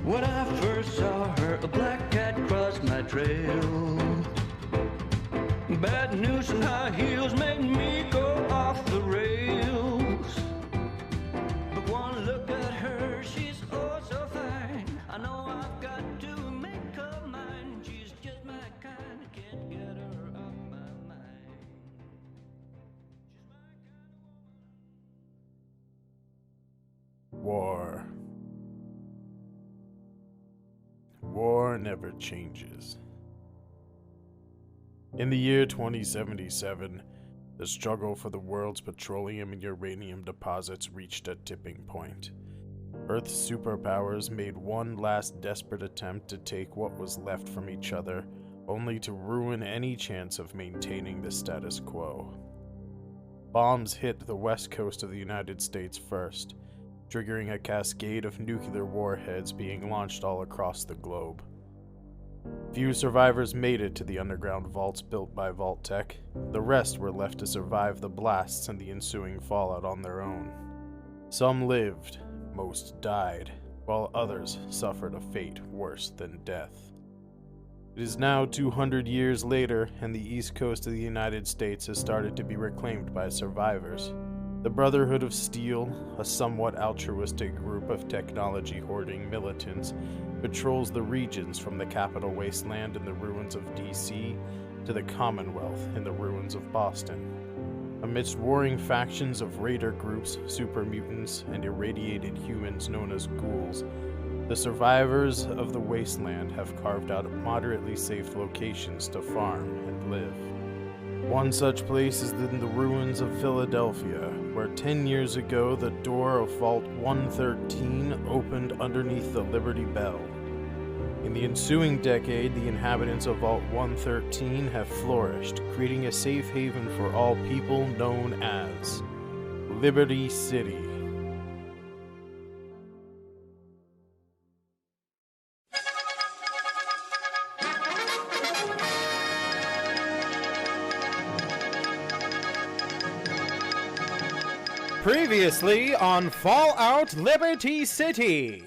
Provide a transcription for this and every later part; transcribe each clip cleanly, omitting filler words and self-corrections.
When I first saw her, a black cat crossed my trail. Bad news and high heels made me go off the rails. But one look at her, she's oh so fine. I know I've got to make her mine. She's just my kind, I can't get her off my mind. She's my kind of woman. War. War never changes. In the year 2077, the struggle for the world's petroleum and uranium deposits reached a tipping point. Earth's superpowers made one last desperate attempt to take what was left from each other, only to ruin any chance of maintaining the status quo. Bombs hit the west coast of the United States first, triggering a cascade of nuclear warheads being launched all across the globe. Few survivors made it to the underground vaults built by Vault-Tec. The rest were left to survive the blasts and the ensuing fallout on their own. Some lived, most died, while others suffered a fate worse than death. It is now 200 years later, and the east coast of the United States has started to be reclaimed by survivors. The Brotherhood of Steel, a somewhat altruistic group of technology-hoarding militants, patrols the regions from the capital wasteland in the ruins of DC to the Commonwealth in the ruins of Boston. Amidst warring factions of raider groups, super mutants, and irradiated humans known as ghouls, the survivors of the wasteland have carved out moderately safe locations to farm and live. One such place is in the ruins of Philadelphia, where 10 years ago the door of Vault 113 opened underneath the Liberty Bell. In the ensuing decade, the inhabitants of Vault 113 have flourished, creating a safe haven for all people known as Liberty City. Previously on Fallout Liberty City.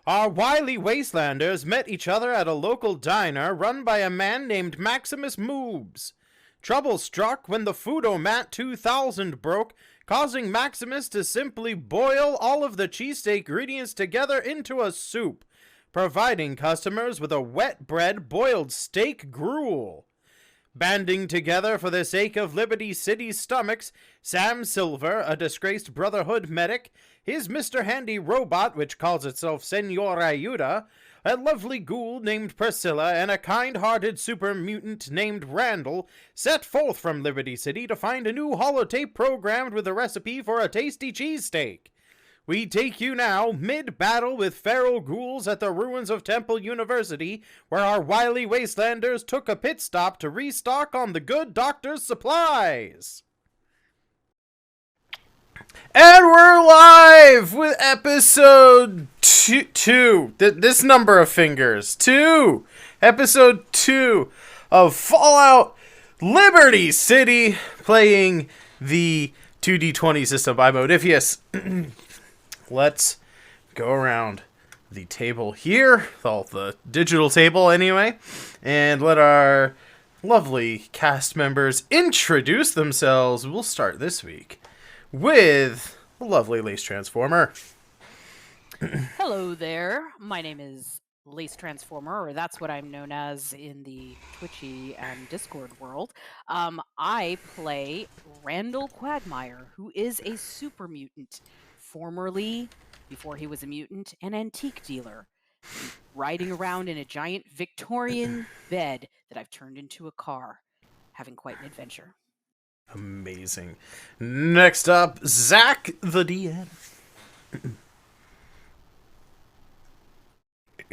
Our wily wastelanders met each other at a local diner run by a man named Maximus Moobs. Trouble struck when the Foodomat 2000 broke, causing Maximus to simply boil all of the cheesesteak ingredients together into a soup, providing customers with a wet bread boiled steak gruel. Banding together for the sake of Liberty City's stomachs, Sam Silver, a disgraced Brotherhood medic, his Mr. Handy robot, which calls itself Senor Ayuda, a lovely ghoul named Priscilla, and a kind-hearted super mutant named Randall, set forth from Liberty City to find a new holotape programmed with a recipe for a tasty cheesesteak. We take you now, mid-battle with feral ghouls at the ruins of Temple University, where our wily wastelanders took a pit stop to restock on the good doctor's supplies. And we're live with episode 2. This number of fingers. 2. Episode 2 of Fallout Liberty City, playing the 2D20 system by Modifius. Let's go around the table here, the digital table anyway, and let our lovely cast members introduce themselves. We'll start this week with the lovely Lace Transformer. Hello there. My name is Lace Transformer, or that's what I'm known as in the Twitchy and Discord world. I play Randall Quagmire, who is a super mutant. Formerly, before he was a mutant, an antique dealer, riding around in a giant Victorian bed that I've turned into a car, having quite an adventure. Amazing. Next up, Zack the DM.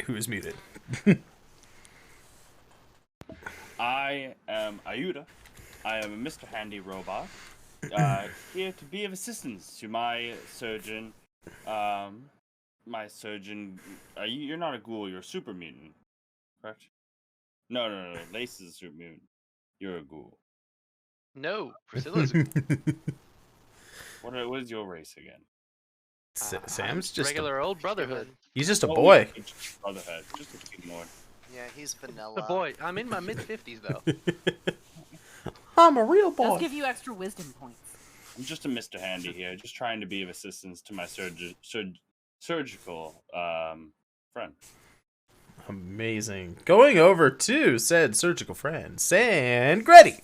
Who is muted. I am Ayuda. I am a Mr. Handy robot, here to be of assistance to my surgeon. You're not a ghoul, you're a super mutant, correct? No. Lace is a super mutant. You're a ghoul. No, Priscilla's a ghoul. What is your race again? Sam's just regular old brotherhood. He's just a boy. Brotherhood. Just ignore it. Yeah, he's vanilla. The boy. I'm in my mid-50s though. I'm a real boy. Does give you extra wisdom points. I'm just a Mr. Handy here, just trying to be of assistance to my surgical friend. Amazing. Going over to said surgical friend, Sangreti.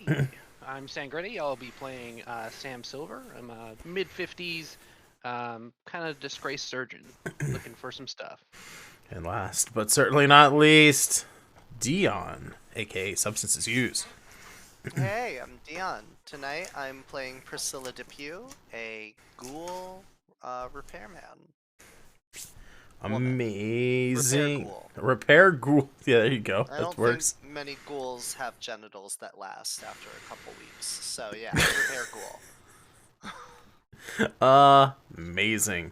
I'm Sangreti. I'll be playing Sam Silver. I'm a mid-50s, kind of disgraced surgeon looking for some stuff. And last, but certainly not least, Dion, aka Substances Used. Hey, I'm Dion. Tonight I'm playing Priscilla Depew, a ghoul repairman. Amazing. Repair Repair ghoul. Yeah, there you go. I That don't works. think many ghouls have genitals that last after a couple weeks. So yeah, repair ghoul. Amazing.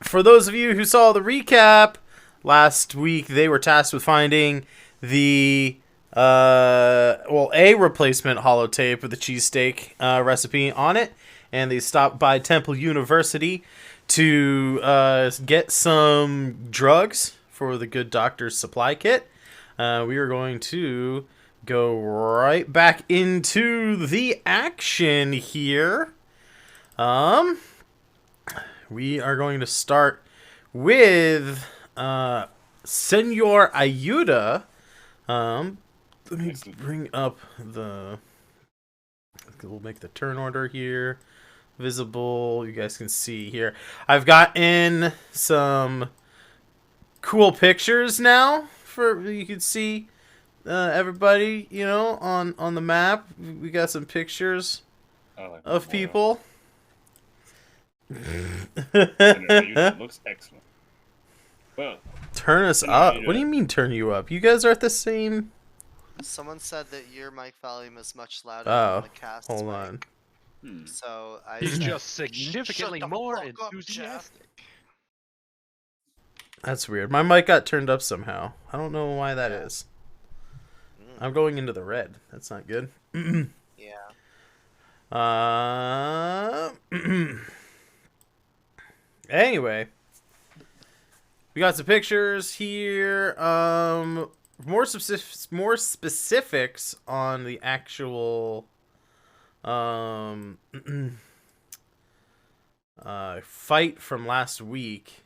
For those of you who saw the recap last week, they were tasked with finding the a replacement holotape with the cheesesteak recipe on it, and they stopped by Temple University to get some drugs for the good doctor's supply kit. We are going to go right back into the action here. We are going to start with Senor Ayuda. Let me bring up the... We'll make the turn order here visible. You guys can see here. I've gotten some cool pictures now for you can see everybody, you know, on the map. We got some pictures of people. It looks excellent. Well, turn us up. What do you mean turn you up? You guys are at the same... Someone said that your mic volume is much louder Oh, than the cast hold mic. on. So I He's said, just significantly "Shut the more fuck up, enthusiastic. That's weird. My mic got turned up somehow. I don't know why that is. I'm going into the red. That's not good. Yeah. Anyway, we got some pictures here. More specifics on the actual fight from last week.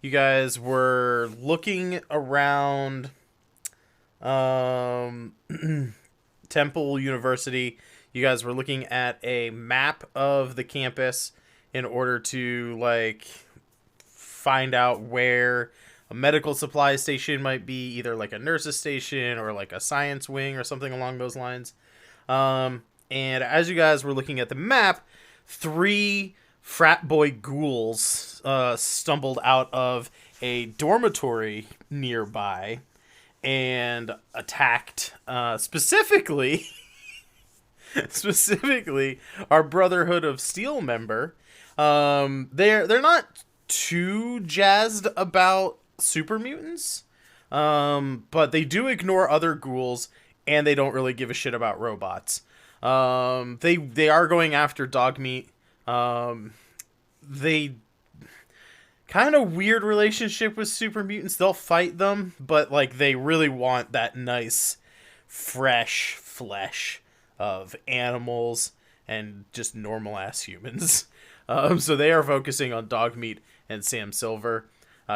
You guys were looking around Temple University. You guys were looking at a map of the campus in order to like find out where a medical supply station might be, either like a nurse's station or like a science wing or something along those lines. And as you guys were looking at the map, 3 frat boy ghouls stumbled out of a dormitory nearby and attacked specifically our Brotherhood of Steel member. They're not too jazzed about super mutants, but they do ignore other ghouls, and they don't really give a shit about robots. They are going after dog meat. They kind of weird relationship with super mutants. They'll fight them, but like they really want that nice fresh flesh of animals and just normal ass humans. So they are focusing on dog meat and Sam Silver.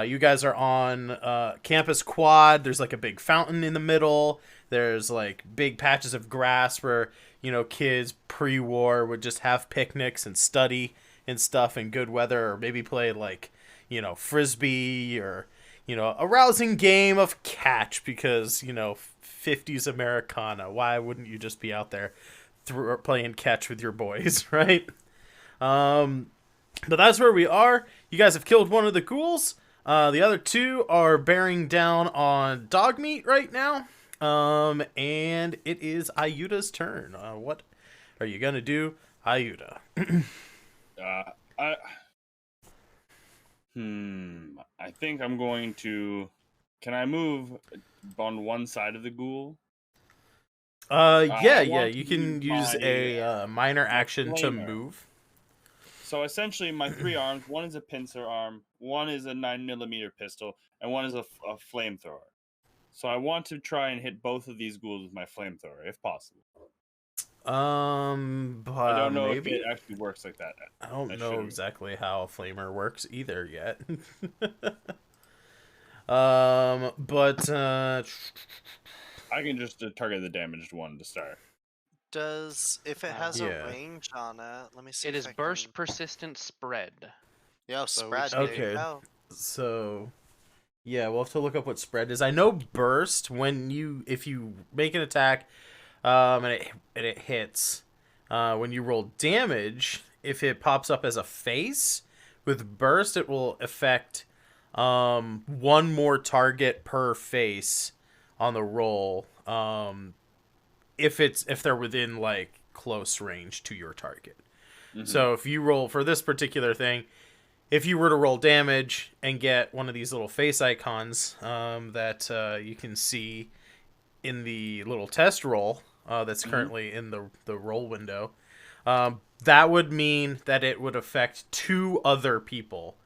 You guys are on campus quad. There's like a big fountain in the middle. There's like big patches of grass where, you know, kids pre-war would just have picnics and study and stuff in good weather, or maybe play like, you know, frisbee or, you know, a rousing game of catch because, you know, 50s Americana. Why wouldn't you just be out there playing catch with your boys, right? But that's where we are. You guys have killed one of the ghouls. The other two are bearing down on dog meat right now. And it is Ayuda's turn. What are you gonna do, Ayuda? I I think I'm going to. Can I move on one side of the ghoul? Yeah, I want you to can use my- a minor action to flamer. move. So essentially, my 3 arms. One is a pincer arm. One is a 9mm pistol, and one is a flamethrower. So I want to try and hit both of these ghouls with my flamethrower, if possible. I don't know Maybe? if it actually works like that. I don't know should've- exactly how a flamer works either yet. But I can just target the damaged one to start. If it has Yeah. a range on it, let me see. It if is I burst can... persistent spread. Yo, So spread. which There Okay. you go. so yeah, we'll have to look up what spread is. I know burst if you make an attack, and it hits, when you roll damage, if it pops up as a face, with burst it will affect one more target per face on the roll. If they're within like close range to your target. Mhm. So if you roll for this particular thing, if you were to roll damage and get one of these little face icons that you can see in the little test roll that's currently in the roll window, that would mean that it would affect 2 other people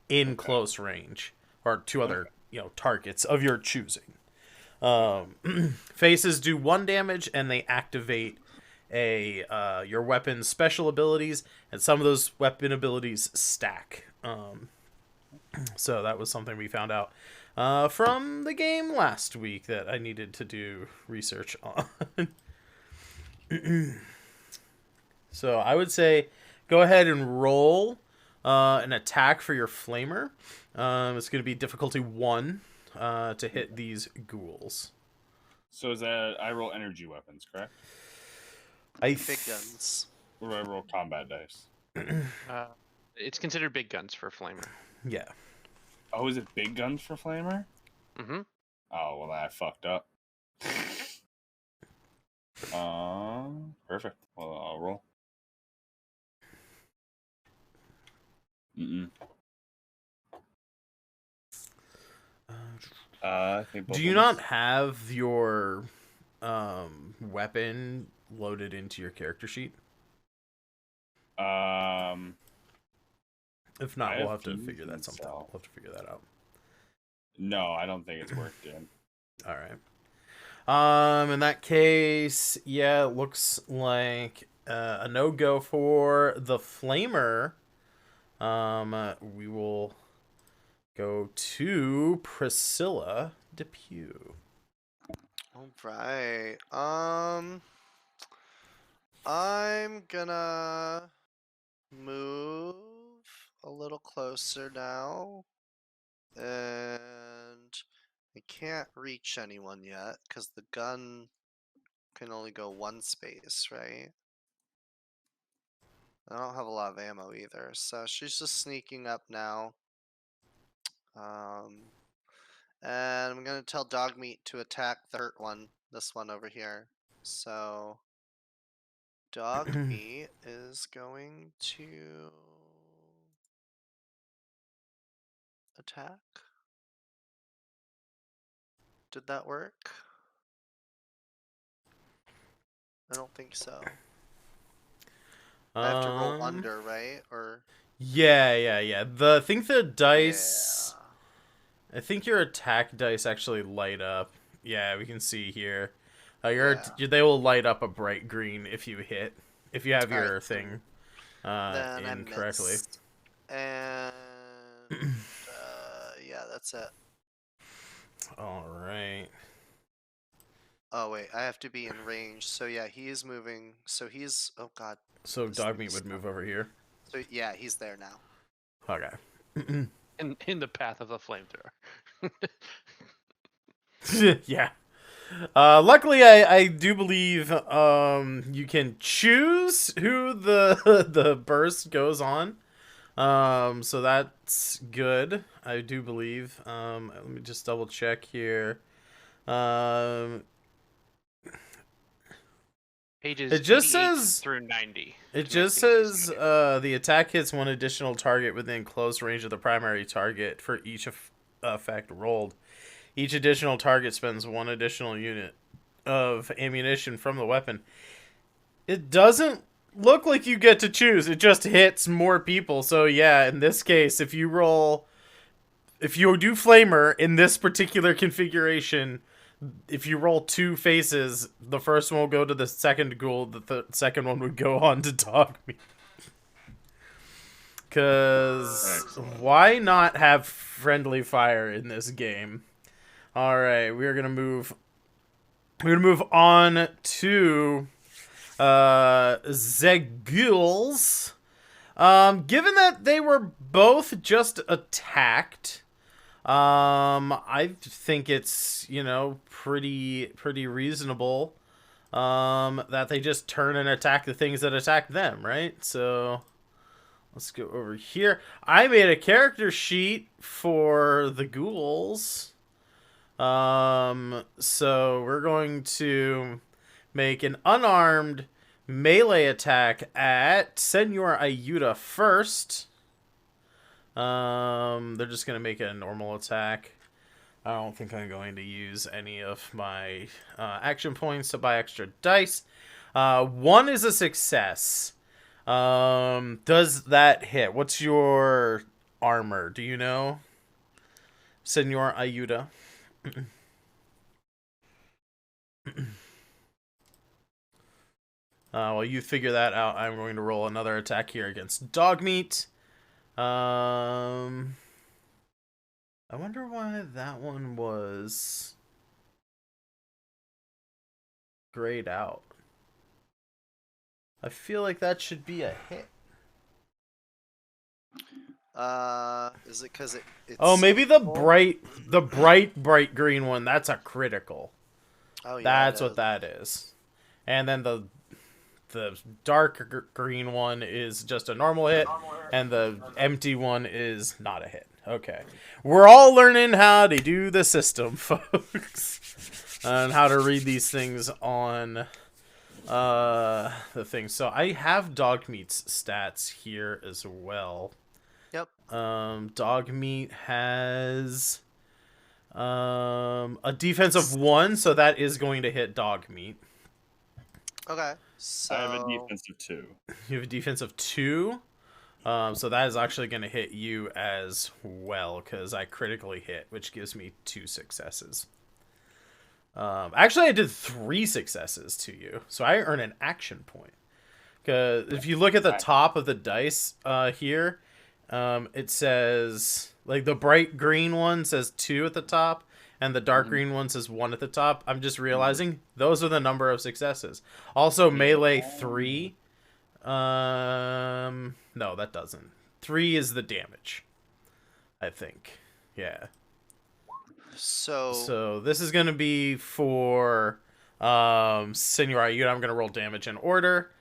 in close range, or 2 other targets of your choosing. Faces do 1 damage, and they activate your weapon's special abilities, and some of those weapon abilities stack. So that was something we found out from the game last week that I needed to do research on. So I would say go ahead and roll an attack for your flamer. It's going to be difficulty 1 to hit these ghouls. So is that I roll energy weapons, correct? Big guns. Or I roll combat dice? It's considered big guns for flamer. Yeah. Oh, is it big guns for flamer? Mm-hmm. Oh, well, I fucked up. Perfect. Well, I'll roll. I think Do you not have your weapon loaded into your character sheet? If not, I we'll have have to to figure that use something. Excel. We'll have to figure that out. No, I don't think it's worked in. All right. In that case, yeah, it looks like a no-go for the flamer. We will go to Priscilla Depew. All right. I'm gonna move a little closer now, and I can't reach anyone yet because the gun can only go 1 space, right? I don't have a lot of ammo either, so she's just sneaking up now. And I'm gonna tell Dogmeat to attack the hurt one, this one over here. So Dogmeat is going to attack. Did that work? I don't think so. I have to roll under, right? Or Yeah. I think the dice. yeah. I think your attack dice actually light up. Yeah, we can see here. They will light up a bright green if you hit. If you have your thing Then I in correctly. missed. And yeah, that's it. All right. Oh wait, I have to be in range. So yeah, he is moving. So he's oh god. So This Dogmeat thing's would move over here. So yeah, he's there now. Okay. In the path of the flamethrower. Yeah. Luckily, I do believe you can choose who the burst goes on. So that's good, I do believe. Let me just double check here. Pages It just 88 says through 90. It to make just things says easier. the attack hits one additional target within close range of the primary target for each effect rolled. Each additional target spends one additional unit of ammunition from the weapon. It doesn't look like you get to choose. It just hits more people. So yeah, in this case, if you do flamer in this particular configuration, if you roll 2 faces, the first one will go to the second ghoul, the second one would go on to dog me. Because Excellent. why not have friendly fire in this game? Alright, we're gonna move on to the ghouls. Given that they were both just attacked, I think it's, pretty reasonable that they just turn and attack the things that attack them, right? So let's go over here. I made a character sheet for the ghouls. So we're going to make an unarmed melee attack at Senor Ayuda first. They're just gonna make it a normal attack. I don't think I'm going to use any of my action points to buy extra dice. 1 is a success. Does that hit? What's your armor? Do you know, Senor Ayuda? While you figure that out, I'm going to roll another attack here against Dogmeat. I wonder why that one was grayed out. I feel like that should be a hit. Is it because it's... Oh, maybe the full? bright green one. That's a critical. Oh, yeah, That's it what is. that is. And then the dark green one is just a normal hit, and the empty one is not a hit. Okay. We're all learning how to do the system, folks. And how to read these things on the thing. So I have Dogmeat's stats here as well. Yep. Dogmeat has a defense of 1, so that is going to hit Dogmeat. Okay. So... I have a defense of 2. You have a defense of 2. So that is actually going to hit you as well, because I critically hit, which gives me 2 successes. Actually, I did 3 successes to you, so I earn an action point. Because if you look at the top of the dice here, it says, like, the bright green one says 2 at the top, and the dark green one says 1 at the top. I'm just realizing those are the number of successes. Also, melee 3. No, that doesn't. 3 is the damage, I think. Yeah. So this is gonna be for Senor Ayuda. I'm gonna roll damage in order.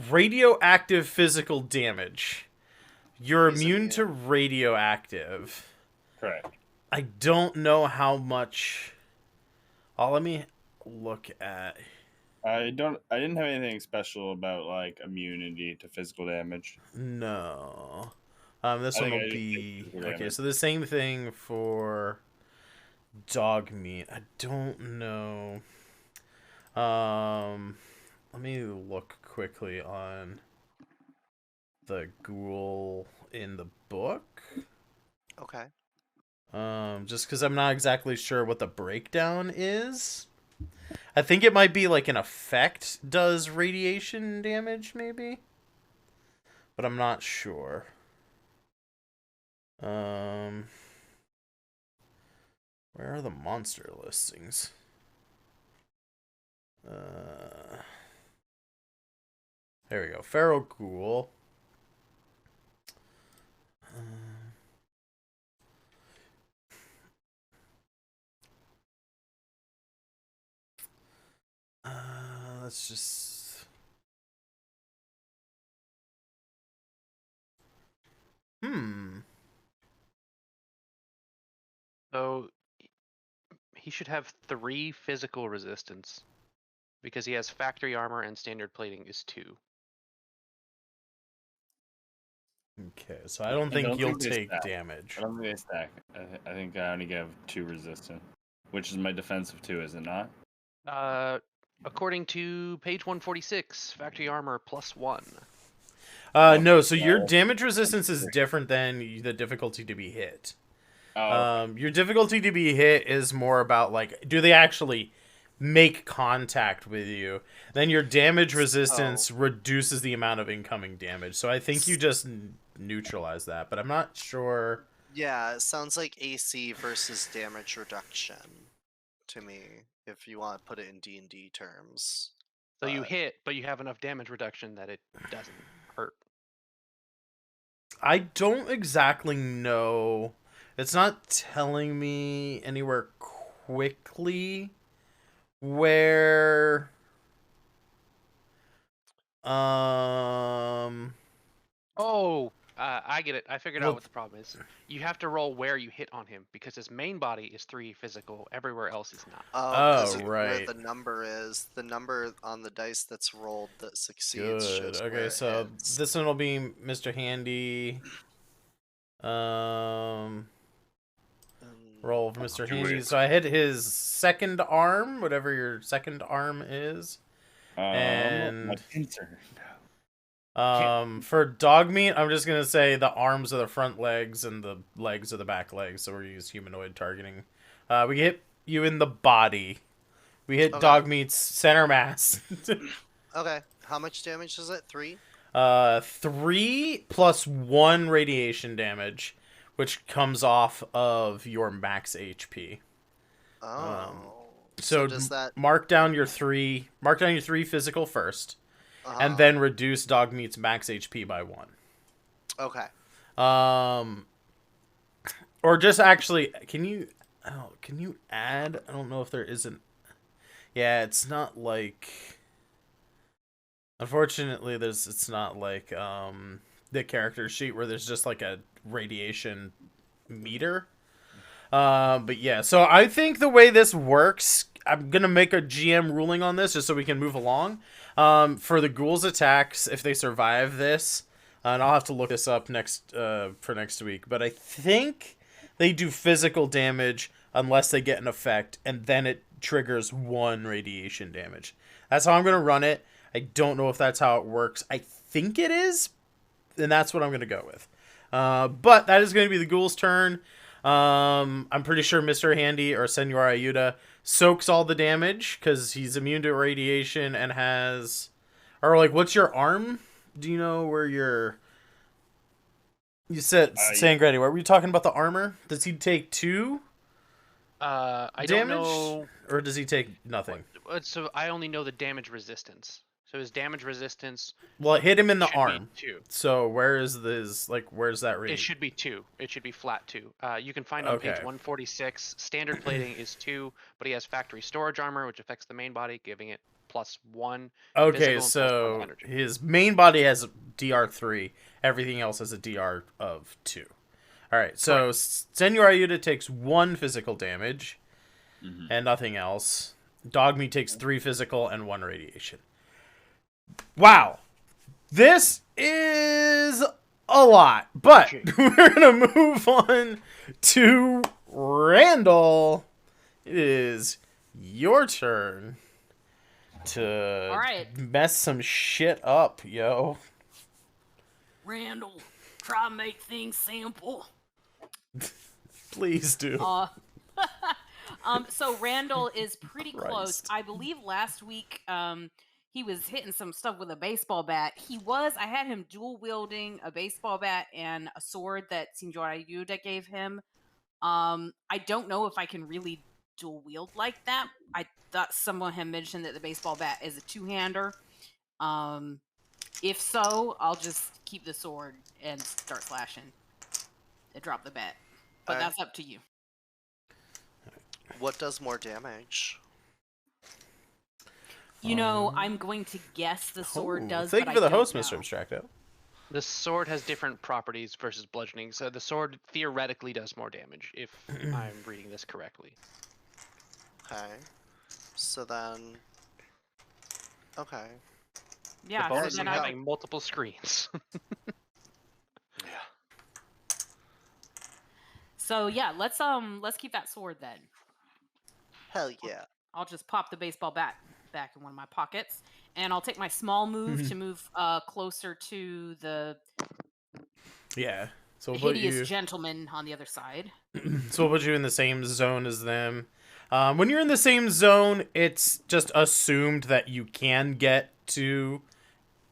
Radioactive physical damage. You're immune to radioactive. Correct. I don't know how much. Oh, let me look at. I didn't have anything special about like immunity to physical damage. No. This I one think will I just be did physical okay. damage. So the same thing for Dogmeat. I don't know. Let me look quickly on the ghoul in the book. Okay. Just because I'm not exactly sure what the breakdown is. I think it might be like an effect does radiation damage, maybe. But I'm not sure. Where are the monster listings? There we go. Feral Ghoul. Let's just... So he should have 3 physical resistance because he has factory armor and standard plating is 2. Okay, so I don't think you'll they take stack. damage. I don't think they stack. I think I only have 2 resistant, which is my defensive 2, is it not? According to page 146, factory armor +1. No, so your damage resistance is different than the difficulty to be hit. Oh, Your difficulty to be hit is more about, like, do they actually make contact with you? Then your damage resistance reduces the amount of incoming damage. So I think you just neutralize that, but I'm not sure. Yeah, it sounds like AC versus damage reduction to me, if you want to put it in D&D terms. So you hit, but you have enough damage reduction that it doesn't hurt. I don't exactly know. It's not telling me anywhere quickly where I get it. I figured out what the problem is. You have to roll where you hit on him because his main body is 3 physical. Everywhere else is not. Because right. where the number is, the number on the dice that's rolled that succeeds. Good. Shows Okay, where it so hits. this one will be Mr. Handy. Roll for Mr. Handy. So I hit his second arm, whatever your second arm is. And my pincer. for dog meat, I'm just gonna say the arms are the front legs and the legs are the back legs. So we're use humanoid targeting. We hit you in the body. We hit dog meat's center mass. Okay, how much damage is it? 3? 3 plus 1 radiation which comes off of your max HP. So does that mark down your 3 physical first, and then reduce dog meat's max HP by 1. Okay. Or just actually, can you add? I don't know if there isn't. Yeah, it's not like. Unfortunately, it's not like the character sheet where there's just like a radiation meter. But yeah, so I think the way this works, I'm gonna make a GM ruling on this just so we can move along. For the ghouls attacks, if they survive this, and I'll have to look this up for next week, but I think they do physical damage unless they get an effect, and then it triggers 1 radiation damage. That's how I'm gonna run it. I don't know if that's how it works. I think it is, and that's what I'm going to go with. But that is going to be the ghoul's turn. I'm pretty sure Mr. Handy or Senor Ayuda soaks all the damage because he's immune to radiation and has... Or, like, what's your arm? Do you know where your... You said Sangreti. What were you talking about the armor? Does he take 2 I damage? don't know. Or does he take nothing? So I only know the damage resistance. So his damage resistance. Well, it hit him in the arm. 2. So where is this? Like, where's that read? It should be 2. It should be flat 2. You can find on page 146. Standard plating is 2, but he has factory storage armor, which affects the main body, giving it +1. Okay, so his main body has DR3. Everything else has a DR of 2. All right, so Senor Ayuda takes 1 physical damage and nothing else. Dogmeat takes 3 physical and 1 radiation. Wow, this is a lot, but we're gonna move on to Randall. It is your turn to mess some shit up, yo. Randall, try to make things simple. Please do. So Randall is pretty close. I believe last week, he was hitting some stuff with a baseball bat. I had him dual wielding a baseball bat and a sword that Senor Ayuda gave him. I don't know if I can really dual wield like that. I thought someone had mentioned that the baseball bat is a 2-hander. If so, I'll just keep the sword and start slashing and drop the bat. But that's up to you. What does more damage? You know, I'm going to guess the sword does. Thank you for the host, Mr. Abstracto. The sword has different properties versus bludgeoning, so the sword theoretically does more damage, if I'm reading this correctly. Okay. So then. Okay. Yeah, The so bonus then of I'd having like. multiple screens. Yeah. So yeah, let's keep that sword then. Hell yeah. I'll just pop the baseball bat back in one of my pockets, and I'll take my small move to move closer to the Yeah. So we'll put hideous you. gentleman on the other side. So we'll put you in the same zone as them. When you're in the same zone, it's just assumed that you can get to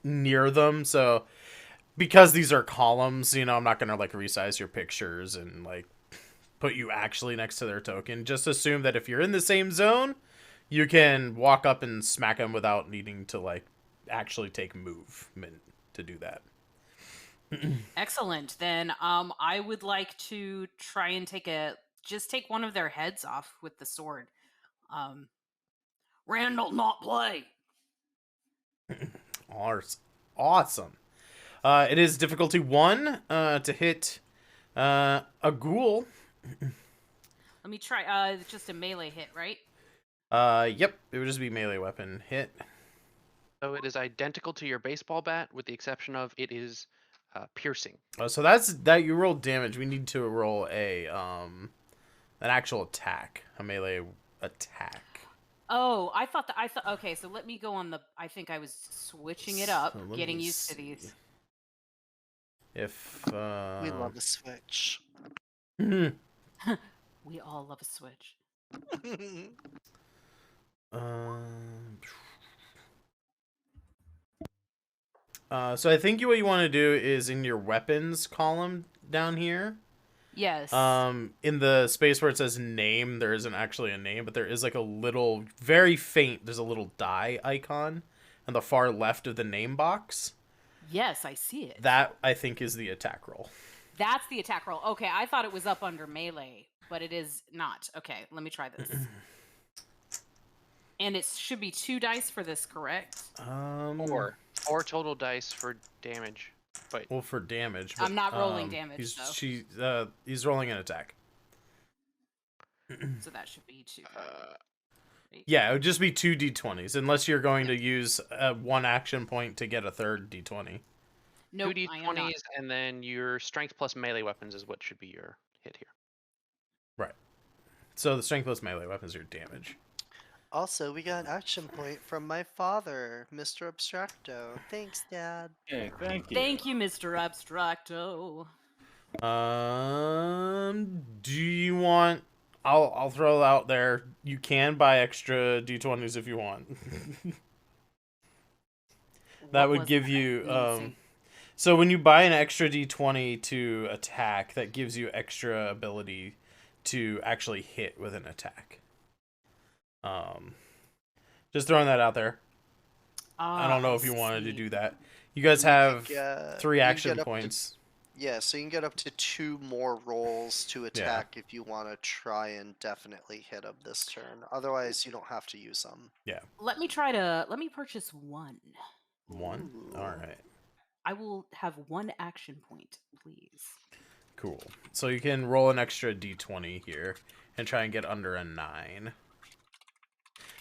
near them. So because these are columns, you know, I'm not gonna like resize your pictures and like put you actually next to their token. Just assume that if you're in the same zone, you can walk up and smack them without needing to like actually take movement to do that. Excellent. Then I would like to try and take one of their heads off with the sword. Randall, not play. Awesome. It is difficulty 1 to hit a ghoul. Let me try. It's just a melee hit, right? Yep, it would just be melee weapon hit. So it is identical to your baseball bat, with the exception of it is piercing. So that's that you roll damage. We need to roll an actual attack, a melee attack. Oh, I thought. Okay, so let me go on the. I think I was switching it up, So let getting me used to see. these. If We love a switch. We all love a switch. So I think what you want to do is in your weapons column down here. Yes. In the space where it says name, there isn't actually a name, but there is like a little, very faint, there's a little die icon on the far left of the name box. Yes, I see it. That, I think, is the attack roll. That's the attack roll. Okay, I thought it was up under melee, but it is not. Okay, let me try this. And it should be 2 dice for this, correct? Four total dice for damage. But Well, for damage. I'm not rolling damage, though. He's rolling an attack. So that should be 2. Yeah, it would just be 2 d20s, unless you're going to use one action point to get a third d20. Nope, 2 I am not. d20s, and then your strength plus melee weapons is what should be your hit here. Right. So the strength plus melee weapons are your damage. Also, we got an action point from my father, Mr. Abstracto. Thanks, Dad. Okay, thank you. Thank you, Mr. Abstracto. Do you want... I'll throw out there, you can buy extra d20s if you want. That would give you... So when you buy an extra d20 to attack, that gives you extra ability to actually hit with an attack. Just throwing that out there. I don't know if you wanted to do that. You guys have 3 action points. Yeah, so you can get up to 2 more rolls to attack if you want to try and definitely hit them this turn. Otherwise, you don't have to use them. Yeah. Let me purchase 1. 1? Alright. I will have 1 action point, please. Cool. So you can roll an extra d20 here and try and get under a 9.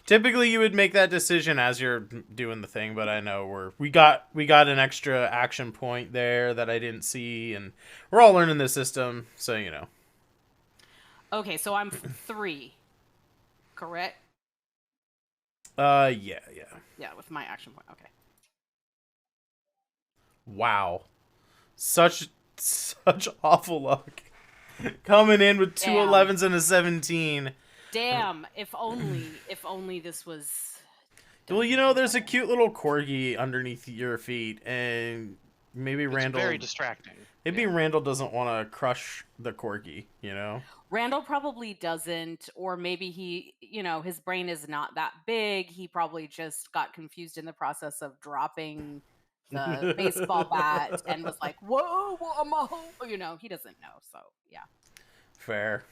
Typically, you would make that decision as you're doing the thing, but I know we got an extra action point there that I didn't see, and we're all learning the system, so you know. Okay, so I'm 3, correct? Yeah. Yeah, with my action point. Okay. Wow, such awful luck. Coming in with 2 11s and a 17. Damn! If only this was. Well, you know, there's a cute little corgi underneath your feet, and maybe Randall. Very distracting. Maybe Randall doesn't want to crush the corgi, you know? Randall probably doesn't, or maybe he, his brain is not that big. He probably just got confused in the process of dropping the baseball bat and was like, "Whoa, what am I?" He doesn't know. So yeah. Fair.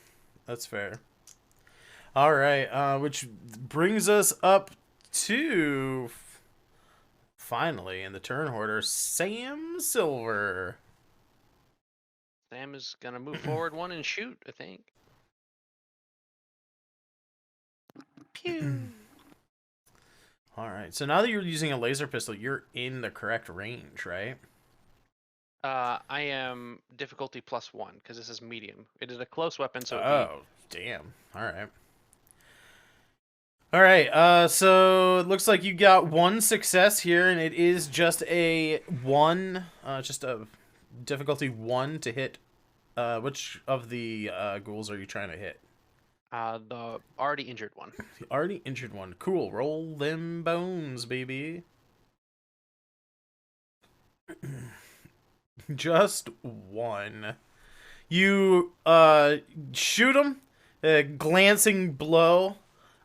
That's fair. All right, which brings us up to finally, in the turn order, Sam Silver. Sam is gonna move forward one and shoot, I think. Pew. All right. So now that you're using a laser pistol, you're in the correct range, right? I am difficulty +1 because this is medium. It is a close weapon, so Oh, damn. All right. All right. So it looks like you got one success here, and it is just a one, just a difficulty 1 to hit. Which of the ghouls are you trying to hit? the already injured one. The already injured one. Cool. Roll them bones, baby. Just one. You shoot him. A glancing blow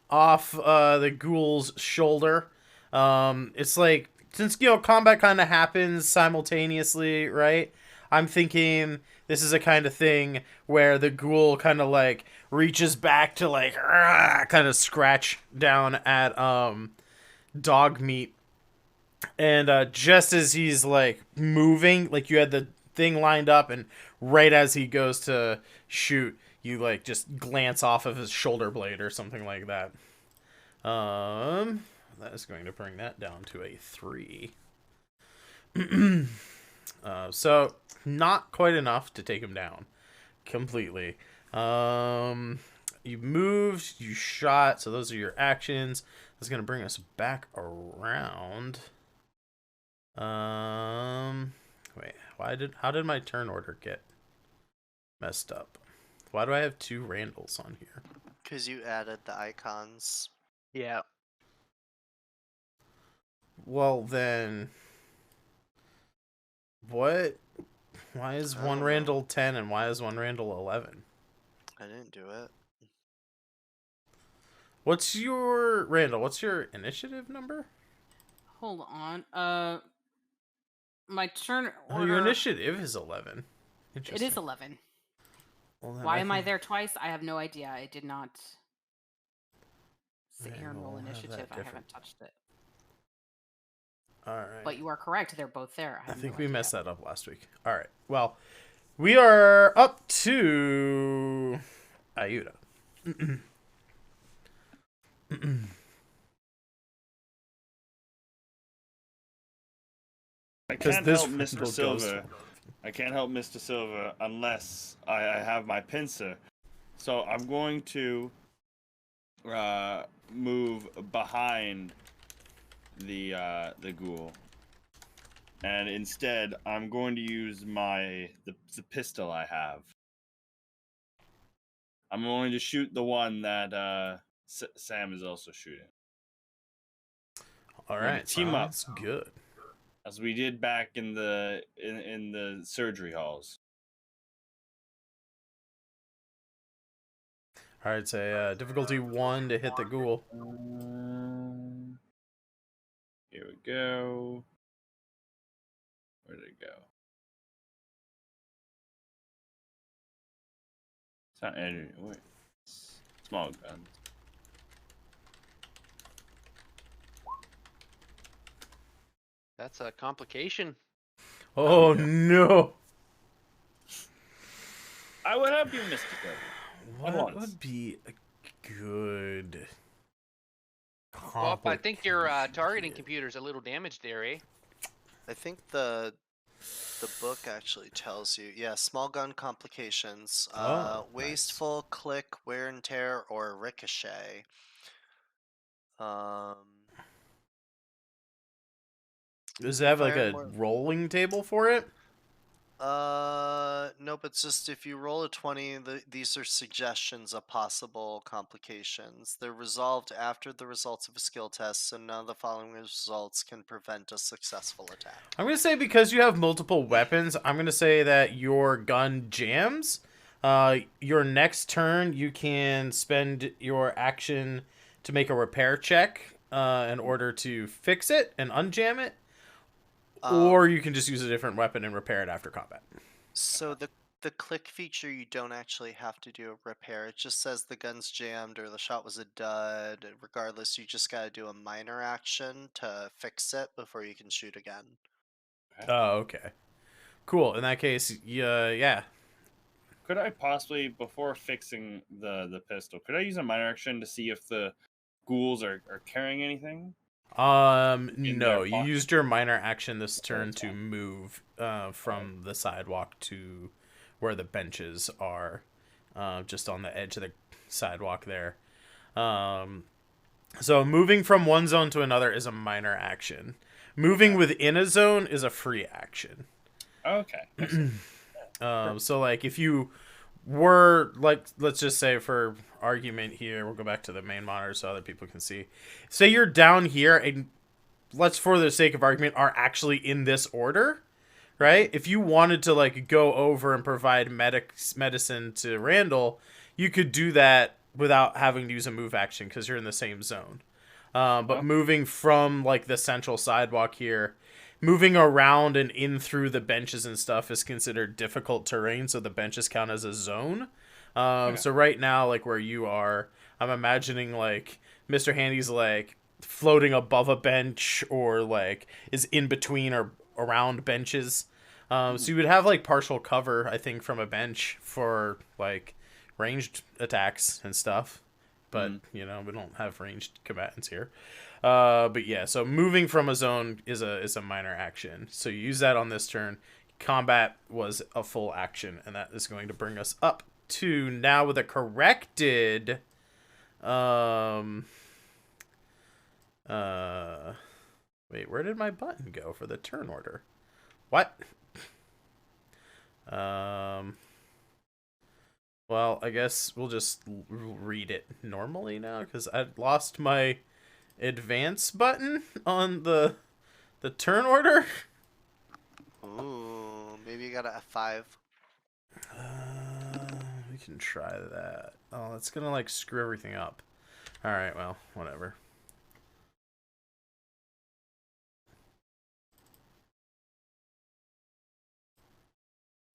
off the ghoul's shoulder. It's like, since combat kind of happens simultaneously, right? I'm thinking this is a kind of thing where the ghoul kind of like reaches back to like kind of scratch down at dog meat, and just as he's like moving, like you had the thing lined up, and right as he goes to shoot, you like just glance off of his shoulder blade or something like that. That is going to bring that down to a 3. So not quite enough to take him down completely. You moved, you shot, so those are your actions. That's gonna bring us back around. Wait, how did my turn order get messed up? Why do I have 2 Randalls on here? Because you added the icons. Yeah. Well then, what? Why is one Randall 10 and why is one Randall 11? I didn't do it. What's your Randall? What's your initiative number? Hold on. My turn Oh, order. your initiative is 11. It Interesting. is 11. Well, then Why am I think- there twice? I have no idea. I did not sit Then here and roll we'll have that initiative. I different. haven't touched it. All right. But you are correct. They're both there. I have think no we idea. messed that up last week. All right. Well, we are up to Ayuda. I 'Cause can't this help Mr. Randall goes Silver. for- I can't help Mr. Silver unless I have my pincer. So I'm going to move behind the ghoul, and instead I'm going to use the pistol I have. I'm going to shoot the one that Sam is also shooting. All We're gonna right. team up. Sounds good. As we did back in the surgery halls. All right. Say difficulty 1 to hit the ghoul. Here we go. Where did it go? It's not energy. Wait. Small guns. That's a complication. Oh no! I would help you, Mr. Kirby. What once. would be a good? Well, I think your targeting complicated- computer's a little damaged there, eh? I think the book actually tells you. Yeah, small gun complications. Oh, nice. Wasteful, click, wear and tear, or ricochet. Does it have like Fire a more- rolling table for it? Nope. It's just if you roll a 20, these are suggestions of possible complications. They're resolved after the results of a skill test, so none of the following results can prevent a successful attack. I'm gonna say because you have multiple weapons, I'm gonna say that your gun jams. Your next turn, you can spend your action to make a repair check in order to fix it and unjam it, or you can just use a different weapon and repair it after combat. So the the click feature, you don't actually have to do a repair. It just says the gun's jammed or the shot was a dud. Regardless, you just gotta do a minor action to fix it before you can shoot again. Oh, okay. Cool. In that case, yeah. Could I possibly, before fixing the pistol, could I use a minor action to see if the ghouls are carrying anything? In No, their you pocket? used your minor action this turn that's to fine. move from the sidewalk to where the benches are, just on the edge of the sidewalk there. So moving from one zone to another is a minor action. Moving within a zone is a free action. Okay. So like if you were like, let's just say for argument here, we'll go back to the main monitor so other people can see. Say you're down here and let's, for the sake of argument, are actually in this order, right? If you wanted to like go over and provide medicine to Randall, you could do that without having to use a move action because you're in the same zone. But moving from like the central sidewalk here, moving around and in through the benches and stuff is considered difficult terrain, so the benches count as a zone. So right now, like where you are, I'm imagining like Mr. Handy's like floating above a bench or like is in between or around benches. So you would have like partial cover, I think, from a bench for like ranged attacks and stuff. But, you know, we don't have ranged combatants here. But yeah, so moving from a zone is a minor action. So you use that on this turn. Combat was a full action, and that is going to bring us up to now with a corrected wait, where did my button go for the turn order? What? Well, I guess we'll just read it normally now because I lost my advance button on the turn order. Ooh, maybe you got a F5. We can try that. Oh, that's gonna like screw everything up. All right, well, whatever.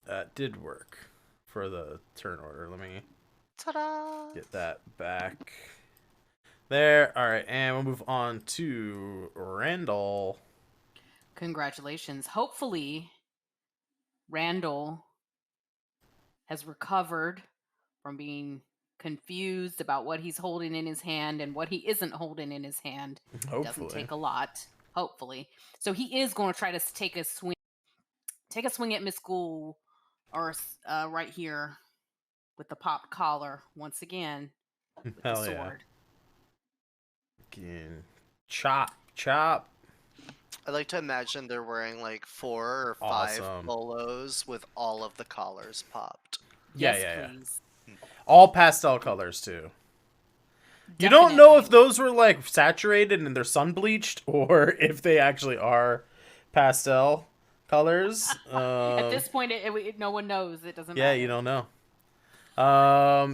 That did work for the turn order. Let me Ta-da! get that back there. All right, and we'll move on to Randall. Congratulations. Hopefully, Randall has recovered from being confused about what he's holding in his hand and what he isn't holding in his hand. Hopefully. Doesn't take a lot, hopefully. So he is going to try to take a swing at Miss Ghoul, or right here with the popped collar once again with the Hell yeah. sword. Again. Chop. I like to imagine they're wearing like 4 or 5 Awesome. polos with all of the collars popped. Yeah. Please. All pastel colors too. You don't know if those were like saturated and they're sun bleached or if they actually are pastel colors. At this point, no one knows. It doesn't matter. Yeah, you don't know.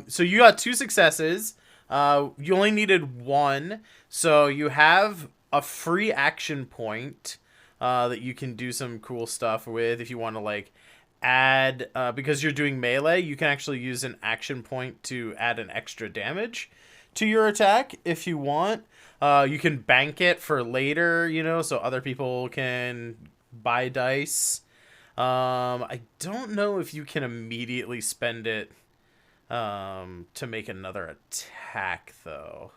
So you got 2 successes. You only needed 1. So you have a free action point that you can do some cool stuff with if you want to like add, because you're doing melee, you can actually use an action point to add an extra damage to your attack if you want. You can bank it for later, you know, so other people can buy dice. I don't know if you can immediately spend it to make another attack though.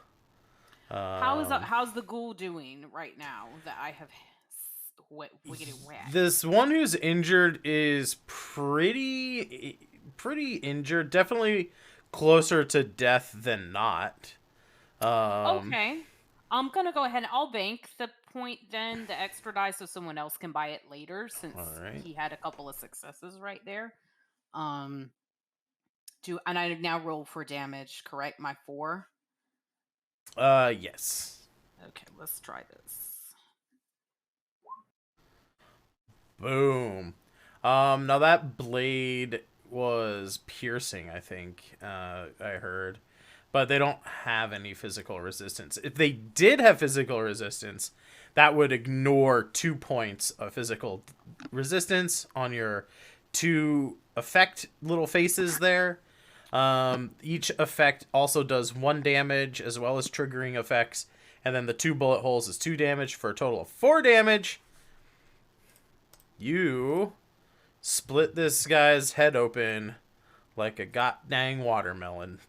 How's the ghoul doing right now that I have wiggity whacked? This one who's injured is pretty injured. Definitely closer to death than not. Okay. I'm gonna go ahead and I'll bank the point then, the extra die, so someone else can buy it later since he had a couple of successes right there. And I now roll for damage, correct? My 4? Yes. Okay, let's try this. Boom. Now that blade was piercing, I think, I heard. But they don't have any physical resistance. If they did have physical resistance, that would ignore 2 points of physical resistance on your 2 effect little faces there. Each effect also does 1 damage as well as triggering effects. And then the 2 bullet holes is 2 damage for a total of 4 damage. You split this guy's head open like a goddamn watermelon.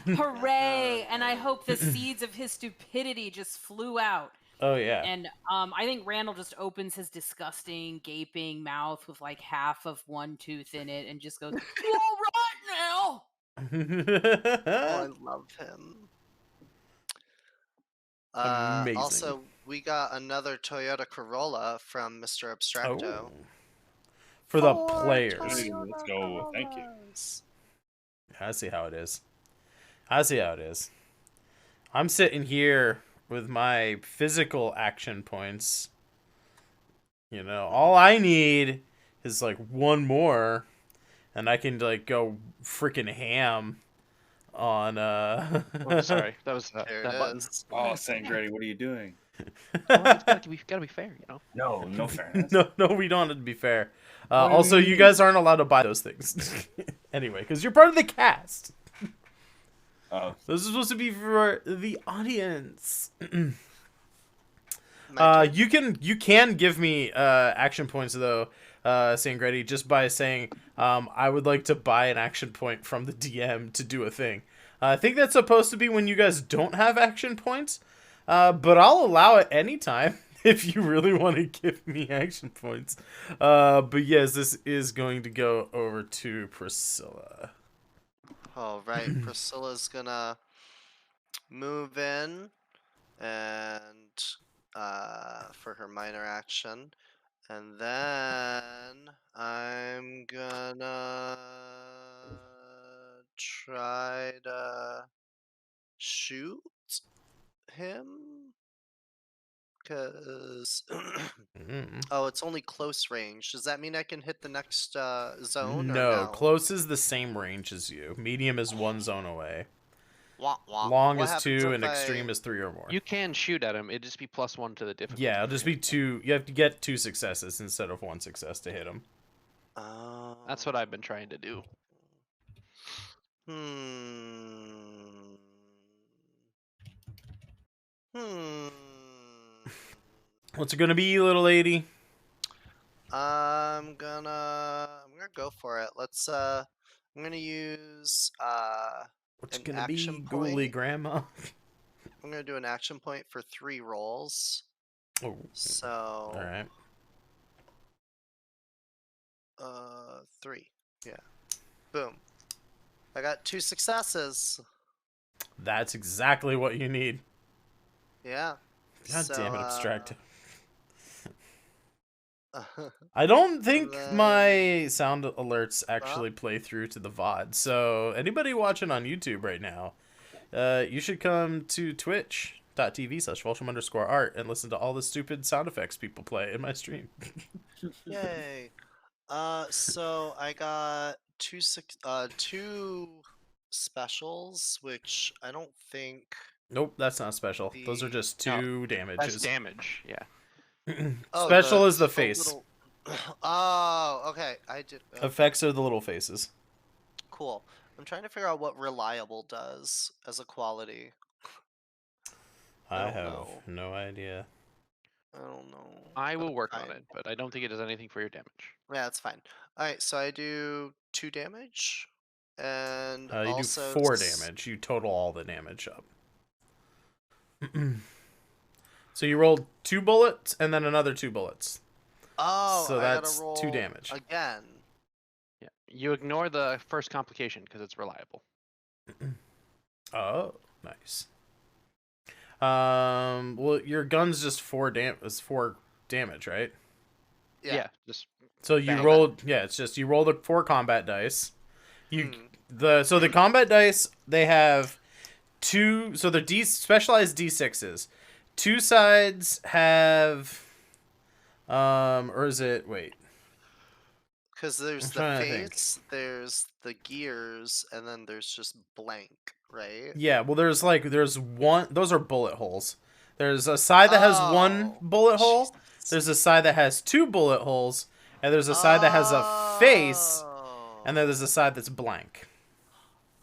Hooray! And I hope the seeds of his stupidity just flew out. Oh, yeah. And I think Randall just opens his disgusting, gaping mouth with like half of one tooth in it and just goes, "You all right now?" Oh, I love him. Amazing. Also, we got another Toyota Corolla from Mr. Abstracto. Oh. For the 4 players. Toyota Let's go. Thank you. Corollas. I see how it is. I see how it is. I'm sitting here with my physical action points. You know, all I need is like 1 more, and I can like go freaking ham on Oh, sorry, that was There that it button. is. Oh, Sangreti, what are you doing? Well, it's gotta be fair, you know. No, no fairness. No, we don't have to be fair. Also, you guys aren't allowed to buy those things. Anyway, because you're part of the cast. Oh, This is supposed to be for the audience. My turn. You can give me action points though, Sangreti, just by saying I would like to buy an action point from the DM to do a thing. I think that's supposed to be when you guys don't have action points, but I'll allow it anytime if you really want to give me action points. But yes, this is going to go over to Priscilla. All right, Priscilla's gonna move in and for her minor action, and then I'm gonna try to shoot him because oh, it's only close range. Does that mean I can hit the next zone? Or No, no, close is the same range as you. Medium is 1 zone away. Wah, wah. Long What is happens 2, if and extreme I- is 3 or more. You can shoot at him. It'd just be +1 to the difficulty. Yeah, it'll just be 2. You have to get 2 successes instead of 1 success to hit him. Oh. That's what I've been trying to do. Hmm. What's it gonna be, little lady? I'm gonna go for it. I'm gonna use What's an gonna be, action ghouly point. grandma? I'm gonna do an action point for 3 rolls. Oh, So all right. 3. Yeah. Boom. I got 2 successes. That's exactly what you need. Yeah. God damn it, Abstract. uh, I don't think then- my sound alerts actually play through to the VOD. So anybody watching on YouTube right now, you should come to twitch.tv/Voltrum_art and listen to all the stupid sound effects people play in my stream. Yay. So I got 2 specials, which I don't think. Nope, that's not special. Those are just 2 That's damages. damage. Yeah. Oh, Special is the face. little- Oh, okay. I did. Effects are the little faces. Cool. I'm trying to figure out what reliable does as a quality. I I don't have know. no idea. I don't know. I will work on fine. it, but I don't think it does anything for your damage. Yeah, that's fine. All right, so I do 2 damage, and You do also 4 damage. You total all the damage up. So you rolled 2 bullets and then another 2 bullets. Oh, so I gotta that's 2 roll damage. again. Yeah. You ignore the first complication because it's reliable. Oh, nice. Well, your gun's just 4 damage, right? Yeah. Just So you Bang. rolled, yeah, it's just you roll the 4 combat dice. Hmm. The combat dice, they have 2, so they're specialized D6s. 2 sides have or is it, wait. Because there's I'm the trying to think. face, there's the gears, and then there's just blank, right? Yeah, well there's one, those are bullet holes. There's a side that has 1 Oh, bullet hole. Jesus. There's a side that has 2 bullet holes, and there's a side that has a face. Oh. and then there's a side that's blank.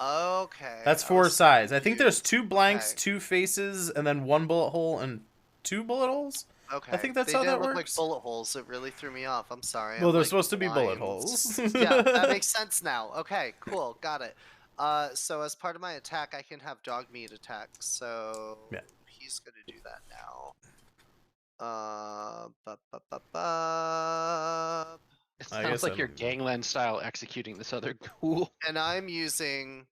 Okay. That's I 4 was sides. I think there's 2 confused. blanks, Okay. 2 faces, and then 1 bullet hole and 2 bullet holes. Okay. think that's they how didn't that look works. like bullet holes. It really threw me off. I'm sorry. Well, I'm, they're like, supposed to be bullet blind. holes. Yeah, that makes sense now. Okay, cool. Got it. So as part of my attack, I can have dog meat attack. So Yeah. he's gonna do that now. Bup, bup, bup, bup. It I sounds guess like I you're don't- gangland style executing this other ghoul. And I'm using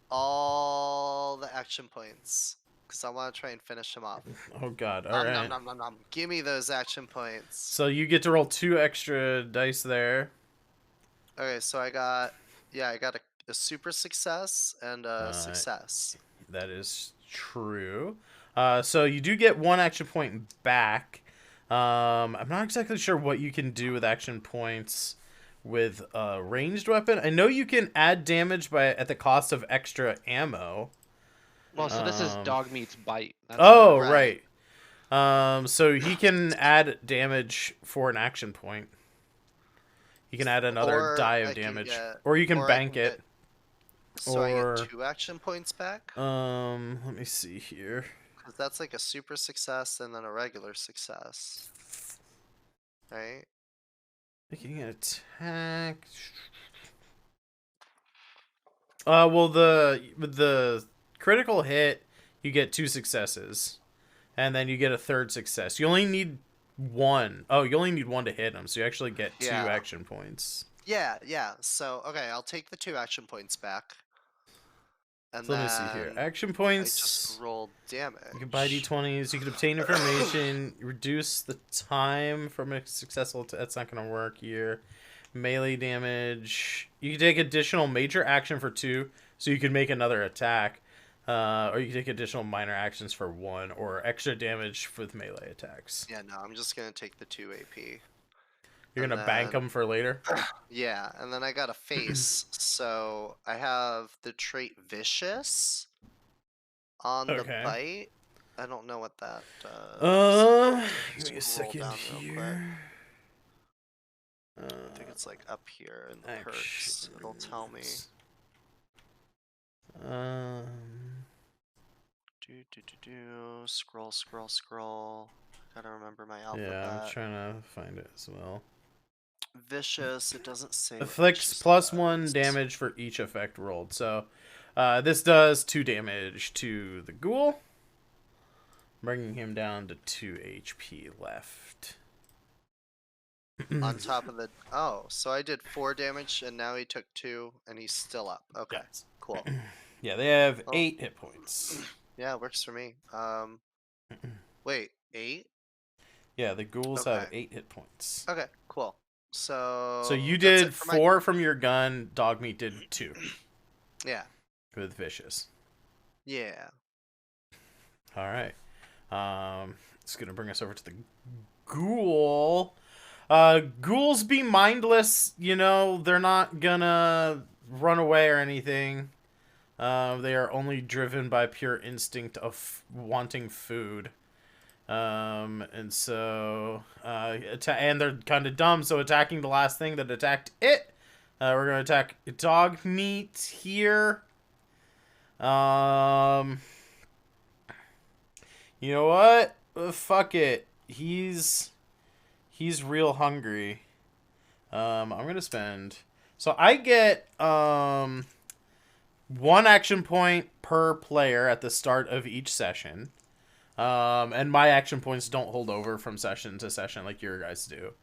all the action points because I want to try and finish him off. Oh god, Nom, alright. nom, nom, nom, nom. Give me those action points. So you get to roll 2 extra dice there. Okay, so I got a super success and a success. That is true. So you do get 1 action point back. I'm not exactly sure what you can do with action points with a ranged weapon. I know you can add damage at the cost of extra ammo. Well, so this is Um, dog meat's bite. That's Oh, Right. right. So he can add damage for an action point. He can add another Or die I of can damage, get- or you can or I bank can it. So I or- get 2 action points back. Let me see here. 'Cause that's like a super success and then a regular success. Right? Making an attack. Well, with the critical hit, you get 2 successes, and then you get a 3rd success. You only need 1. Oh, you only need 1 to hit him, so you actually get 2 Yeah. action points. Yeah. So okay, I'll take the 2 action points back. And So let then me see here. Action I points. just rolled damage. You can buy d20s. You can obtain information. Reduce the time from a successful. That's not going to work here. Melee damage. You can take additional major action for 2, so you can make another attack. Or you can take additional minor actions for 1, or extra damage with melee attacks. Yeah, no, I'm just gonna take the 2 AP. You're And going to bank then- them for later? Yeah, and then I got a face, so I have the trait vicious on the Okay. bite. I don't know what that does. Give me a Scroll second down real quick. here. I think it's like up here in the perks. It'll tell me. Scroll. Gotta remember my alphabet. Yeah, I'm trying to find it as well. Vicious. It doesn't say. what Afflicts vicious plus 1 does. damage for each effect rolled. So, this does 2 damage to the ghoul, bringing him down to 2 HP left. On top of the. Oh, so I did 4 damage, and now he took 2, and he's still up. Okay, Yes. cool. Yeah, they have Oh. 8 hit points. Yeah, it works for me. Wait, 8? Yeah, the ghouls have Okay. 8 hit points. Okay, cool. So. So you that's it did for my- 4 from your gun. Dogmeat did 2 Yeah. with vicious. Yeah. All right. It's gonna bring us over to the ghoul. Ghouls be mindless. You know, they're not gonna run away or anything. They are only driven by pure instinct of wanting food. And so, and they're kind of dumb, so attacking the last thing that attacked it. We're gonna attack dog meat here. You know what? Fuck it. He's real hungry. I'm gonna spend. So I get 1 action point per player at the start of each session. And my action points don't hold over from session to session like your guys do.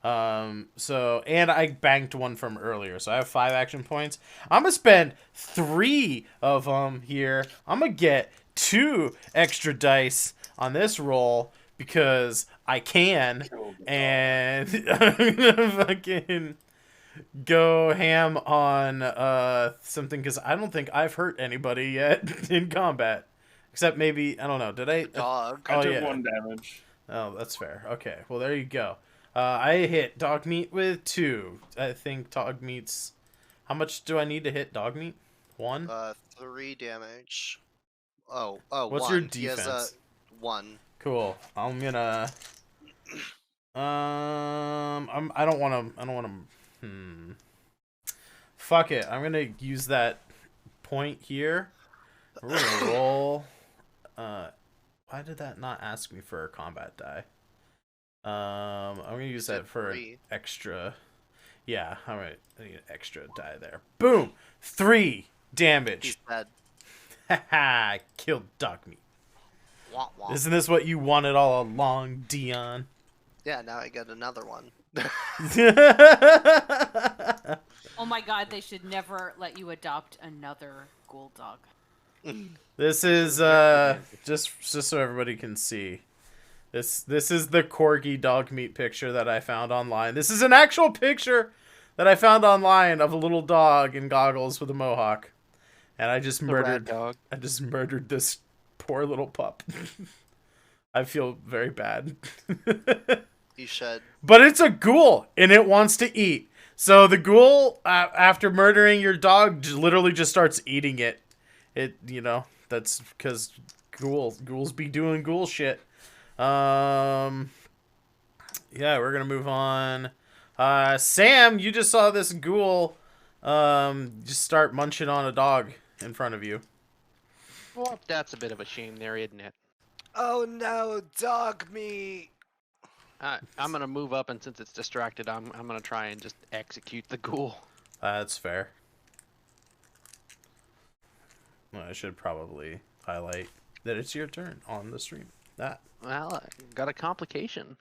So, and I banked 1 from earlier, so I have 5 action points. I'm gonna spend 3 of them here. I'm gonna get 2 extra dice on this roll because I can, and I'm gonna fucking go ham on something because I don't think I've hurt anybody yet in combat. Except maybe, I don't know, did I? Dog. I Oh, took yeah. 1 damage. Oh, that's fair. Okay, well, there you go. I hit dog meat with 2. I think dog meat's... How much do I need to hit dog meat? 1? 3 damage. Oh, What's 1. your He has defense? 1. Cool. I'm gonna... I don't want to Fuck it. I'm gonna use that point here. We're gonna roll. Why did that not ask me for a combat die? I'm gonna use that for an extra. Yeah, all right. I need an extra die there. Boom! 3 damage. He's dead. Haha! Killed dog meat. Wah, wah. Isn't this what you wanted all along, Dion? Yeah, now I get another one. Oh my god, they should never let you adopt another ghoul dog. This is just so everybody can see. This is the corgi dog meat picture that I found online. This is an actual picture that I found online of a little dog in goggles with a mohawk. And I just murdered this poor little pup. I feel very bad. You should. But it's a ghoul and it wants to eat. So the ghoul after murdering your dog literally just starts eating it. That's because ghouls be doing ghoul shit. Yeah, we're gonna move on. Sam, you just saw this ghoul just start munching on a dog in front of you. Well, that's a bit of a shame there, isn't it? Oh no, dog meat! I'm gonna move up, and since it's distracted, I'm gonna try and just execute the ghoul. That's fair. Well, I should probably highlight that it's your turn on the stream. That. Well, I got a complication.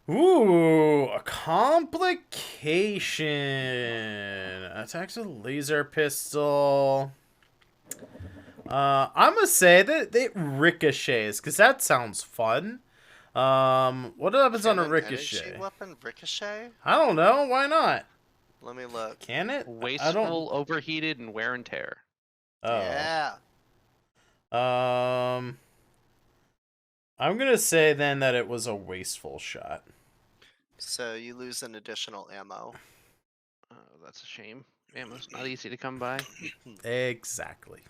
Ooh, a complication. Attacks with laser pistol. I'm gonna say that it ricochets, because that sounds fun. What happens on a ricochet? Energy weapon ricochet? I don't know. Why not? Let me look. Can it? Wasteful, overheated, and wear and tear. Oh. Yeah. I'm gonna say then that it was a wasteful shot. So you lose an additional ammo. Oh, that's a shame. Ammo's not easy to come by. Exactly.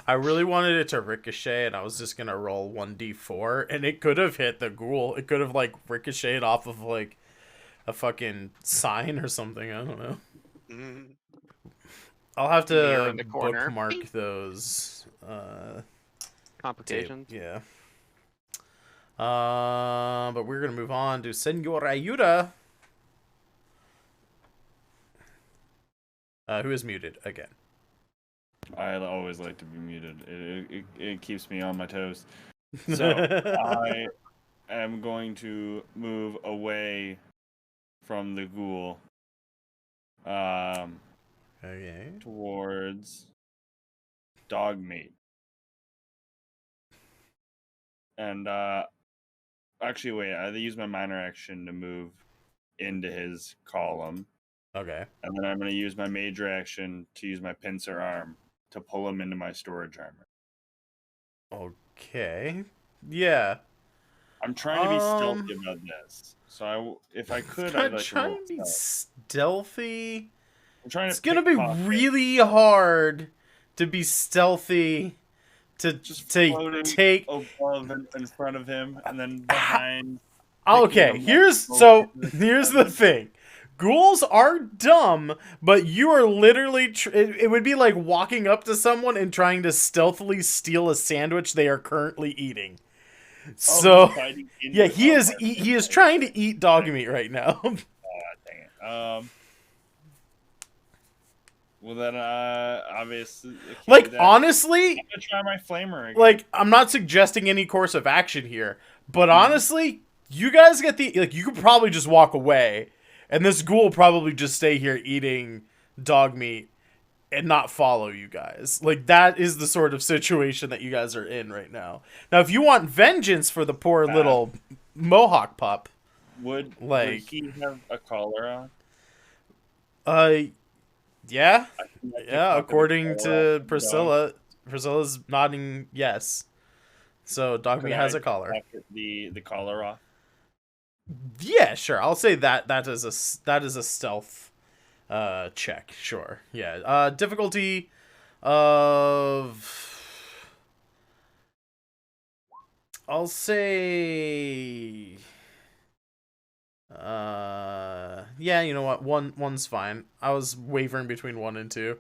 I really wanted it to ricochet, and I was just gonna roll 1d4, and it could have hit the ghoul. It could have like ricocheted off of like a fucking sign or something. I don't know. I'll have Mirror to in the corner. bookmark those. Complications. Yeah. But we're gonna move on to Senor Ayuda. Who is muted again? I always like to be muted. It keeps me on my toes. So I am going to move away from the ghoul. Okay. Towards dog meat. And actually wait, I use my minor action to move into his column. Okay. And then I'm going to use my major action to use my pincer arm to pull him into my storage armor. Okay. Yeah. I'm trying to be stealthy about this. So if I could, I'd like trying to to be stealth. stealthy. I'm trying It's to gonna be pickpocket. really hard to be stealthy. Just To floating take. above and in front of him, and then behind. Okay, picking him here's up. here's the thing. Ghouls are dumb, but you are literally it would be like walking up to someone and trying to stealthily steal a sandwich they are currently eating. So yeah, he is trying to eat dog meat right now. Dang it. Well then, obviously. Like honestly, I'm gonna try my flamer again. like I'm not suggesting any course of action here, but honestly, you guys get you could probably just walk away. And this ghoul will probably just stay here eating dog meat and not follow you guys. Like, that is the sort of situation that you guys are in right now. Now, if you want vengeance for the poor little mohawk pup... Would he have a collar on? Yeah. Yeah, according to Priscilla. Priscilla's nodding yes. So, dog meat has a collar. The collar off? Yeah, sure. I'll say that is a stealth check. Sure. Yeah. Difficulty of I'll say Yeah, you know what? One's fine. I was wavering between 1 and 2.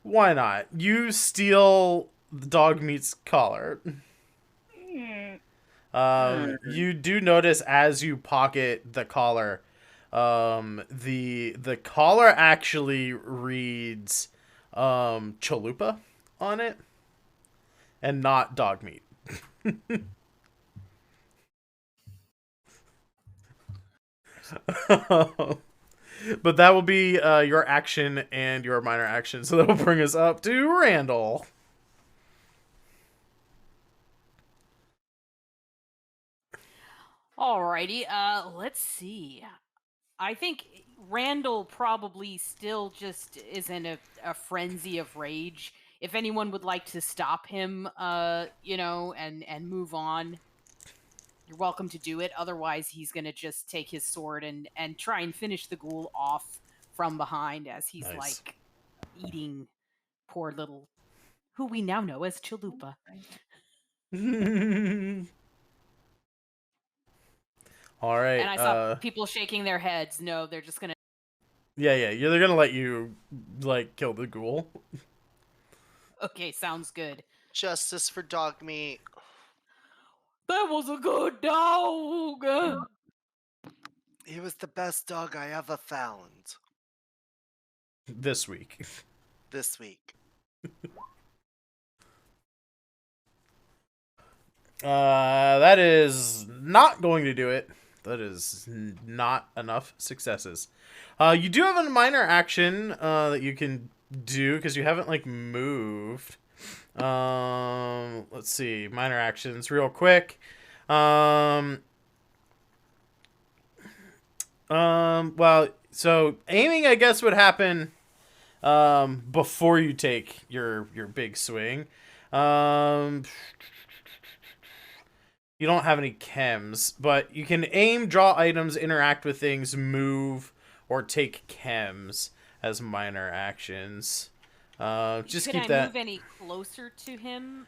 Why not? You steal the dog meat's collar. You do notice as you pocket the collar, the collar actually reads chalupa on it, and not dog meat. But that will be your action and your minor action, so that will bring us up to Randall. Alrighty, let's see. I think Randall probably still just is in a frenzy of rage. If anyone would like to stop him, and move on, you're welcome to do it. Otherwise, he's gonna just take his sword and try and finish the ghoul off from behind as he's Nice. like eating poor little, who we now know as Chalupa. All right. And I saw people shaking their heads. No, they're just gonna. Yeah. They're gonna let you like kill the ghoul. Okay, sounds good. Justice for dog meat. That was a good dog. He was the best dog I ever found This week. this week. That is not going to do it. That is not enough successes. You do have a minor action that you can do because you haven't like moved. Let's see, minor actions real quick. Well, so aiming, I guess, would happen before you take your big swing. You don't have any chems, but you can aim, draw items, interact with things, move, or take chems as minor actions. Just Can keep I that. move any closer to him?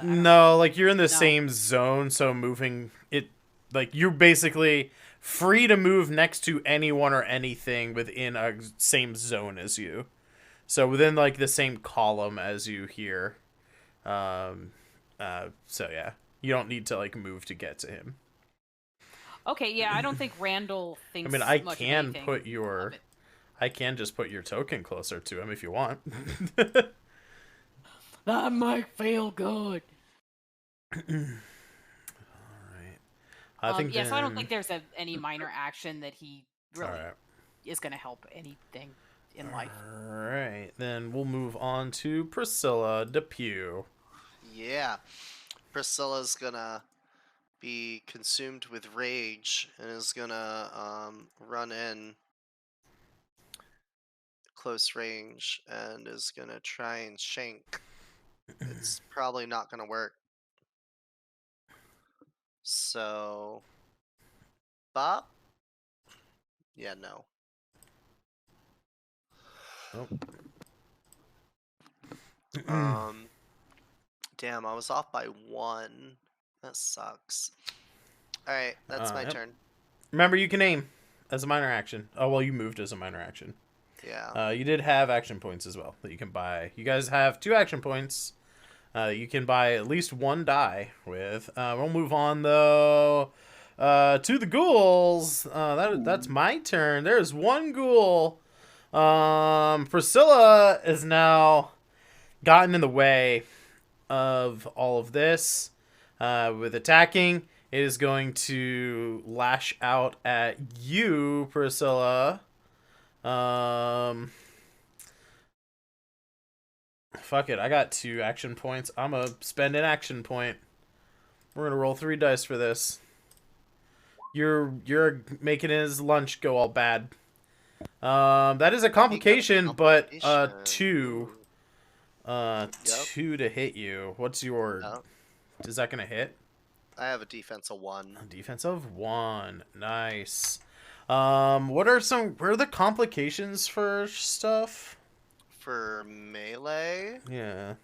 No, like you're in the No. same zone, so moving it, like you're basically free to move next to anyone or anything within a same zone as you. So within like the same column as you here. So yeah, you don't need to like move to get to him. Okay, yeah, I don't think Randall thinks. I mean, I much of can anything put of your, it. I can just put your token closer to him if you want. That might feel good. All right. I think. Yeah, so I don't then- think there's any minor action that he really All right. is going to help anything in life. All right. Then we'll move on to Priscilla Depew. Yeah. Priscilla's gonna be consumed with rage and is gonna run in close range and is gonna try and shank. It's probably not gonna work. So Bob? Yeah, no. Nope. Damn, I was off by 1. That sucks. Alright, that's my Yep. turn. Remember, you can aim as a minor action. Oh, well, you moved as a minor action. Yeah. You did have action points as well that you can buy. You guys have 2 action points. You can buy at least 1 die with. We'll move on though to the ghouls. That's my turn. There's 1 ghoul. Priscilla is now gotten in the way of all of this with attacking. It is going to lash out at you, Priscilla. Fuck it, I got 2 action points. I'm gonna spend an action point. We're gonna roll 3 dice for this. You're making his lunch go all bad. That is a complication, but 2. Yep. 2 to hit you. What's your? Yep. Is that gonna hit? I have a defense of 1. Defense of 1. Nice. What are the complications for stuff? For melee, Yeah.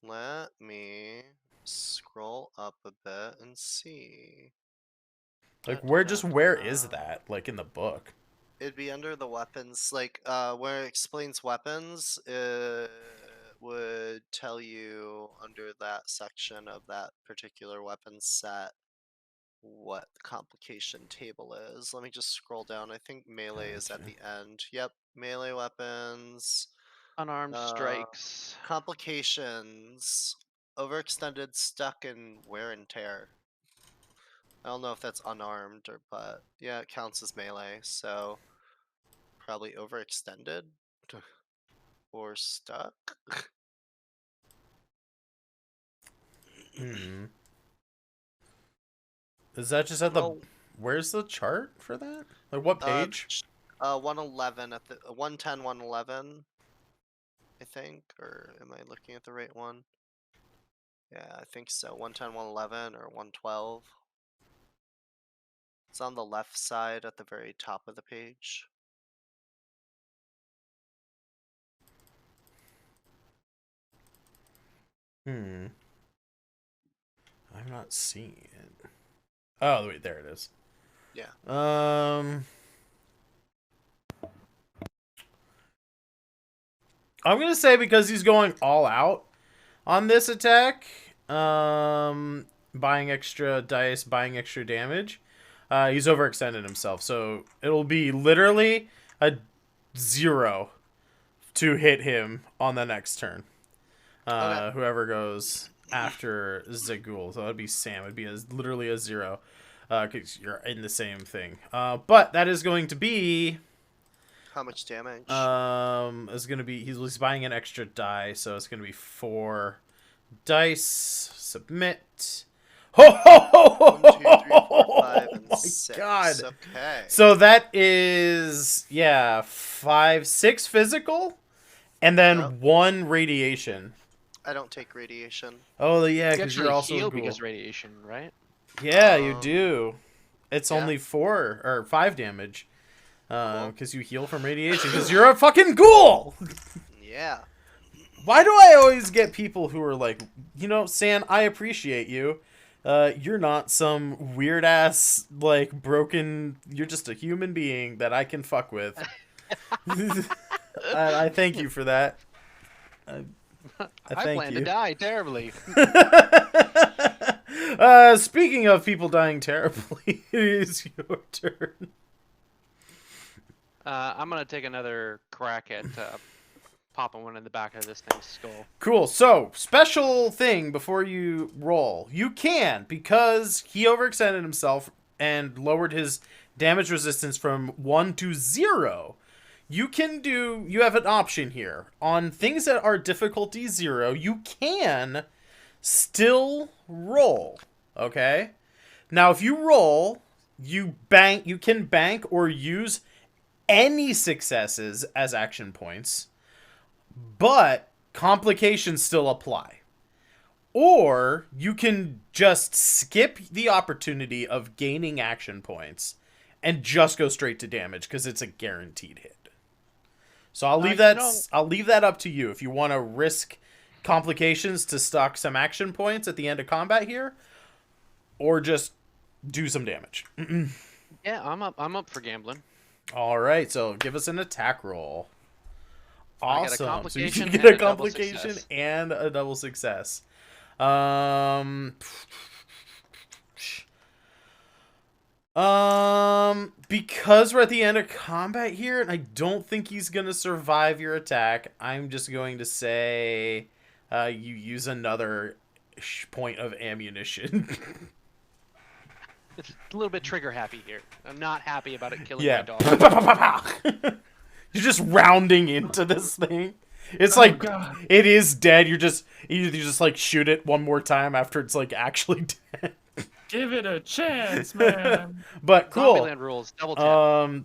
let me scroll up a bit and see. Like, where is that? Like, in the book? It'd be under the weapons, like where it explains weapons. It would tell you under that section of that particular weapon set what the complication table is. Let me just scroll down. I think melee is at the end. Yep, melee weapons. Unarmed strikes. Complications. Overextended, stuck, and wear and tear. I don't know if that's unarmed but yeah, it counts as melee. So probably overextended or stuck. Hmm. Is that just at the... Where's the chart for that? Like, what page? 111 at the 110, 111. I think, or am I looking at the right one? Yeah, I think so. 110, 111, or 112. It's on the left side at the very top of the page. I'm not seeing it. Oh, wait, there it is. Yeah. I'm gonna say because he's going all out on this attack, buying extra dice, buying extra damage, he's overextended himself. So it'll be literally a 0 to hit him on the next turn. Okay. Whoever goes after Zagul, so that'd be Sam. It'd be literally a 0, because you're in the same thing. But that is going to be... How much damage? It's gonna be... He's buying an extra die, so it's gonna be 4 dice. Submit. Ho ho ho ho! 1, 2, 3, 4, 5, and my 6. God. Okay. So that is 6 physical, and then 1 radiation. I don't take radiation. Oh yeah, You because actually you're also a heal ghoul. because radiation, right? Yeah, you do. It's yeah. only 4 or 5 damage. Because you heal from radiation. Because you're a fucking ghoul. Yeah. Why do I always get people who are like, you know, San, I appreciate you. You're not some weird ass, like, broken... You're just a human being that I can fuck with. I thank you for that. I plan to die terribly. Speaking of people dying terribly, it is your turn. I'm gonna take another crack at popping one in the back of this thing's skull. Cool. So, special thing before you roll. You can, because he overextended himself and lowered his damage resistance from 1 to 0. You have an option here. On things that are difficulty 0, you can still roll. Okay? Now, if you roll, you can bank or use any successes as action points, but complications still apply. Or you can just skip the opportunity of gaining action points and just go straight to damage because it's a guaranteed hit. So I'll leave that up to you if you want to risk complications to stock some action points at the end of combat here, or just do some damage. Yeah, I'm up for gambling. All right, so give us an attack roll. Awesome. So you can get a complication and a double success. Because we're at the end of combat here, and I don't think he's gonna survive your attack, I'm just going to say you use another point of ammunition. It's a little bit trigger happy here. I'm not happy about it killing Yeah. my dog. You're just rounding into this thing. It's like God. it is dead. You just like shoot it one more time after it's like actually dead. Give it a chance, man. But cool. Zombieland rules. Double tap.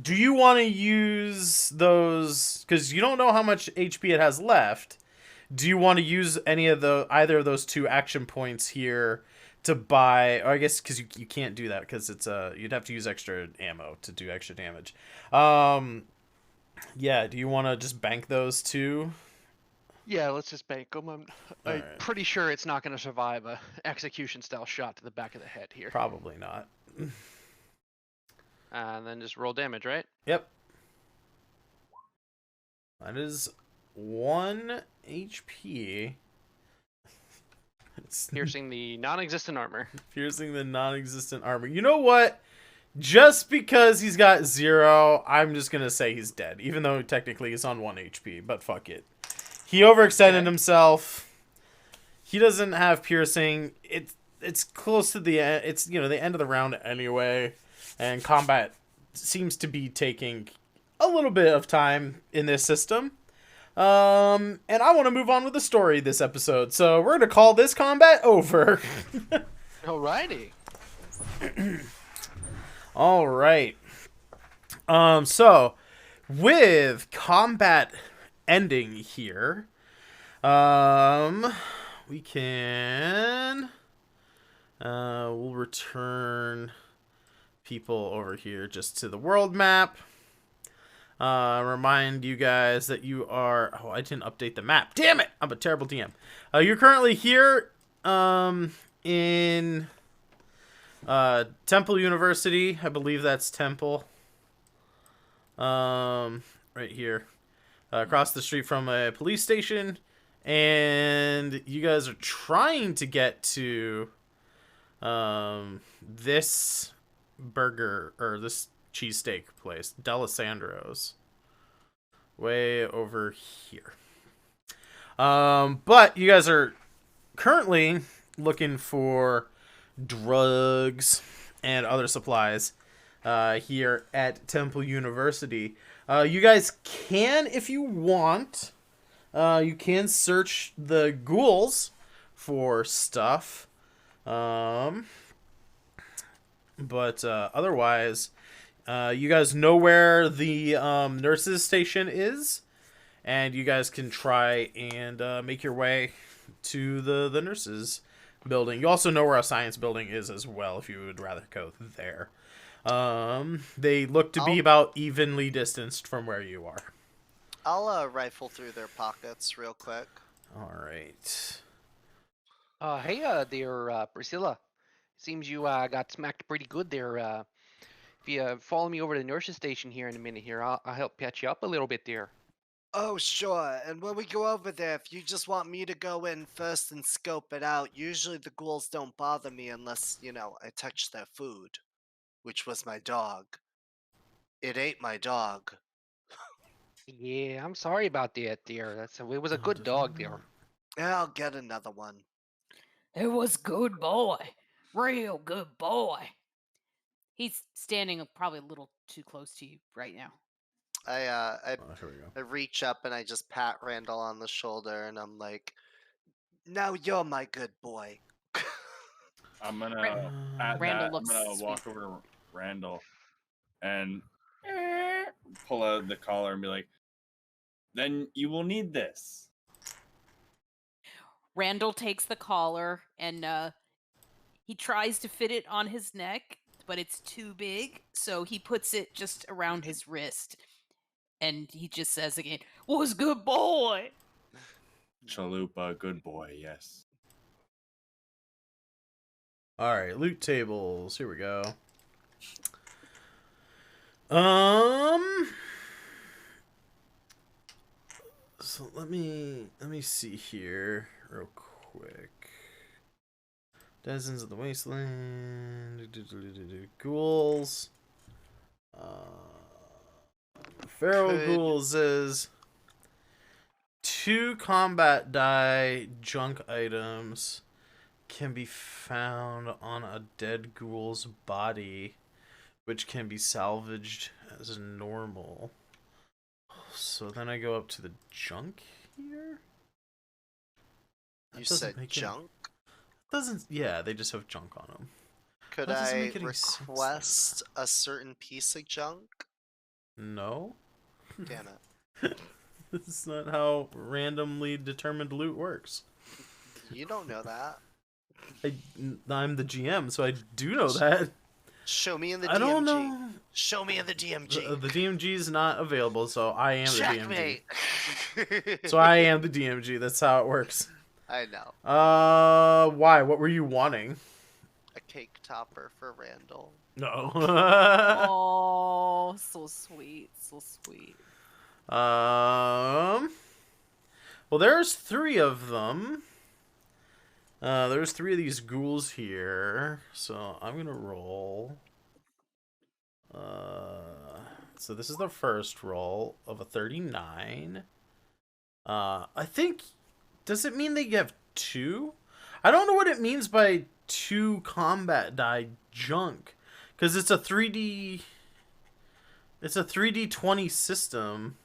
Do you want to use those? Because you don't know how much HP it has left. Do you want to use either of those 2 action points here to buy? Or I guess because you can't do that because it's you'd have to use extra ammo to do extra damage. Yeah. Do you want to just bank those 2? Yeah, let's just bank them. I'm Alright. pretty sure it's not going to survive a execution style shot to the back of the head here. Probably not. And then just roll damage, right? Yep. That is 1 HP. It's Piercing the non-existent armor. piercing the non-existent armor. You know what? Just because he's got 0, I'm just gonna say he's dead, even though technically he's on 1 HP. But fuck it. He overextended himself. He doesn't have piercing. It's close to the end. It's the end of the round anyway, and combat seems to be taking a little bit of time in this system. And I want to move on with the story this episode, so we're gonna call this combat over. Alrighty. All right. So with combat ending here, we can we'll return people over here just to the world map. Remind you guys that you are... Oh, I didn't update the map. Damn it! I'm a terrible DM. You're currently here in Temple University. I believe that's Temple. Right here. Across the street from a police station. And you guys are trying to get to this burger, or this cheesesteak place, Delisandro's, way over here. But you guys are currently looking for drugs and other supplies here at Temple University. You guys can, if you want, you can search the ghouls for stuff. But otherwise, you guys know where the nurses station is, and you guys can try and make your way to the nurses building. You also know where a science building is as well, if you would rather go there. They look to be about evenly distanced from where you are. I'll rifle through their pockets real quick. All right. Hey there, Priscilla. Seems you got smacked pretty good there. If you follow me over to the nurse's station here in a minute here, I'll help patch you up a little bit there. Oh, sure. And when we go over there, if you just want me to go in first and scope it out, usually the ghouls don't bother me unless, I touch their food, which was my dog. It ate my dog. Yeah, I'm sorry about that there. It was a good dog there. Yeah, I'll get another one. It was good boy. Real good boy. He's standing probably a little too close to you right now. I Here we go. I reach up and I just pat Randall on the shoulder and I'm like, now you're my good boy. I'm gonna at Randall that. looks I'm gonna sweet. walk over to Randall and pull out the collar and be like, "Then you will need this." Randall takes the collar and he tries to fit it on his neck, but it's too big, so he puts it just around his wrist. And he just says again, "Was good boy." Chalupa, good boy, yes. All right, loot tables. Here we go. So let me see here real quick. Denizens of the Wasteland. Ghouls. Feral Ghouls is 2 combat die junk items can be found on a dead ghoul's body, which can be salvaged as normal. So then I go up to the junk here? You said junk? Doesn't, yeah, they just have junk on them. Could That doesn't I make any sense, though. request a certain piece of junk? No. Damn it. This is not how randomly determined loot works. You don't know that. I'm the GM, so I do know that. Show me in the DMG. I don't know. Show me in the DMG. The DMG is not available, so I am Checkmate. the DMG. So I am the DMG. That's how it works. I know. Why? What were you wanting? A cake topper for Randall. No. Oh, so sweet, so sweet. Well, there's 3 of them. There's 3 of these ghouls here, so I'm gonna roll. So this is the first roll of a 39. I think, does it mean they have 2? I don't know what it means by 2 combat die junk, because it's a 3D 20 system.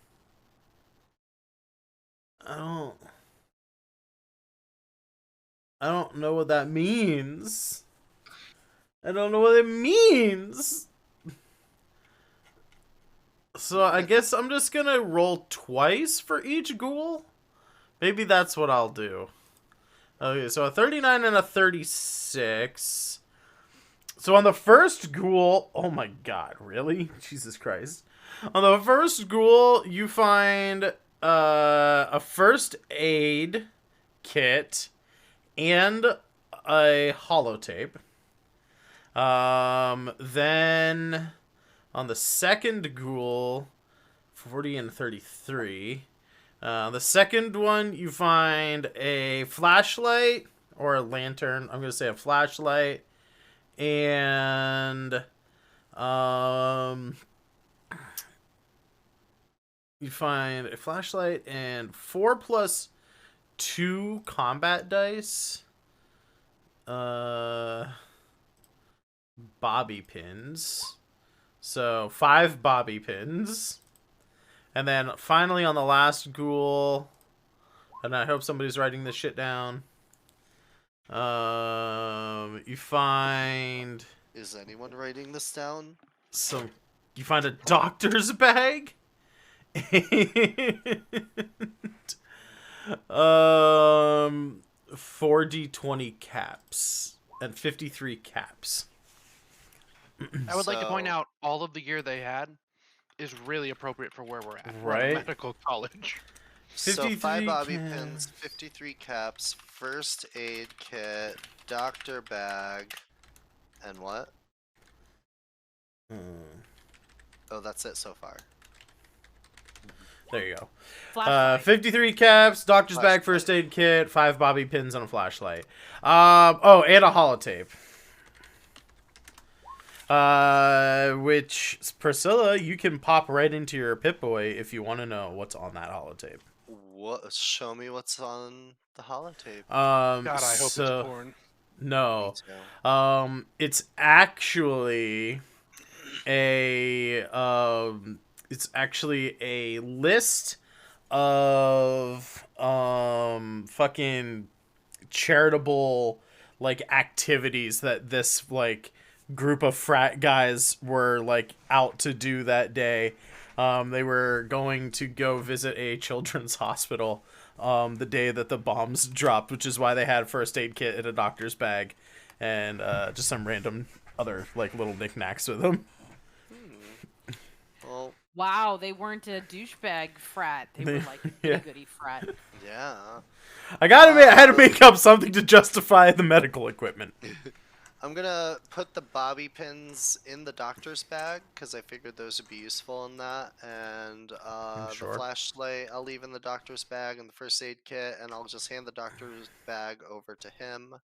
I don't know what that means. I don't know what it means. So I guess I'm just gonna roll twice for each ghoul. Maybe that's what I'll do. Okay, so a 39 and a 36. So on the first ghoul, oh my god, really? Jesus Christ. On the first ghoul, you find a first aid kit and a holotape. Then on the second ghoul, 40 and 33. The second one, you find a flashlight or a lantern. I'm going to say a flashlight. And you find a flashlight and 4 plus 2 combat dice. Bobby pins. So 5 bobby pins. And then finally on the last ghoul, and I hope somebody's writing this shit down. You find Is anyone writing this down? some. You find a doctor's bag. And 4d20 caps and 53 caps. I would like to point So- out all of the gear they had is really appropriate for where we're at. We're at a Right. medical college. So 53 5 bobby caps. pins, 53 caps, first aid kit, doctor bag, and what? Oh, that's it so far. There you go. Flashlight. 53 caps, doctor's bag, first aid kit, 5 bobby pins, and a flashlight. Oh, and a holotape. Which, Priscilla, you can pop right into your Pip-Boy if you want to know what's on that holotape. What? Show me what's on the holotape. God, I hope so, it's porn. No. Me too. It's actually a list of fucking charitable like activities that this like group of frat guys were like out to do that day. They were going to go visit a children's hospital the day that the bombs dropped, which is why they had first aid kit in a doctor's bag and just some random other like little knickknacks with them. Well, Wow, they weren't a douchebag frat. They were like a Yeah. goody frat. yeah. I had to make up something to justify the medical equipment. I'm gonna put the bobby pins in the doctor's bag because I figured those would be useful in that, and Sure. the flashlight I'll leave in the doctor's bag and the first aid kit, and I'll just hand the doctor's bag over to him,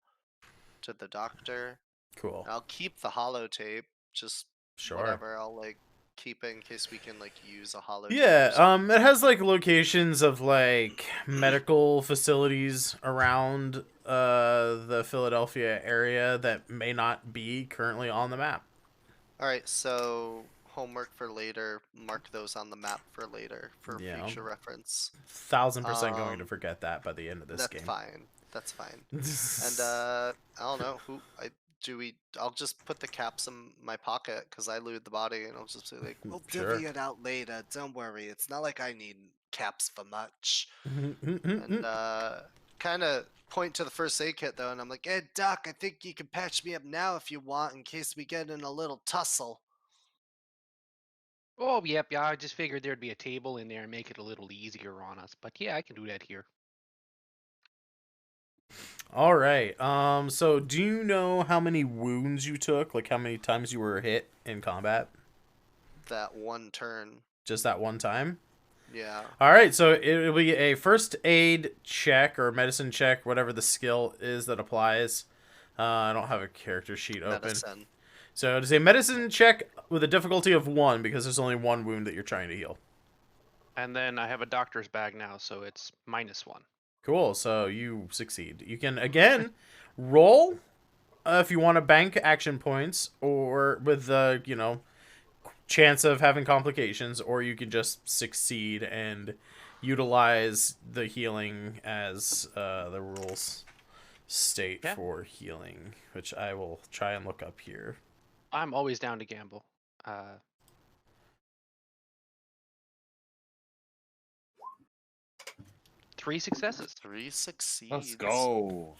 to the doctor. Cool. I'll keep the holotape, just Sure. whatever. I'll like keep it in case we can like use a holotape. or Yeah, something. it has like locations of like medical facilities around the Philadelphia area that may not be currently on the map. All right, so homework for later. Mark those on the map for later for Yeah. future reference. 1000% going to forget that by the end of this That's game. fine. That's fine. And I don't know I'll just put the caps in my pocket because I looted the body, and I'll just be like, we'll Sure. divvy it out later. Don't worry. It's not like I need caps for much. Mm-hmm. And kind of point to the first aid kit though, and I'm like, hey Doc, I think you can patch me up now if you want, in case we get in a little tussle. Oh, yep, yeah. I just figured there'd be a table in there and make it a little easier on us. But yeah, I can do that here. All right. So do you know how many wounds you took? Like how many times you were hit in combat? That one turn. Just that one time? Yeah. All right. So it'll be a first aid check or medicine check, whatever the skill is that applies. I don't have a character sheet open. Medicine. So it is a medicine check with a difficulty of 1 because there's only one wound that you're trying to heal. And then I have a doctor's bag now, so it's -1. Cool. So you succeed. You can again roll if you want to bank action points or with the chance of having complications, or you can just succeed and utilize the healing as the rules state Yeah. for healing, which I will try and look up here. I'm always down to gamble. 3 successes. 3 succeeds. Let's go.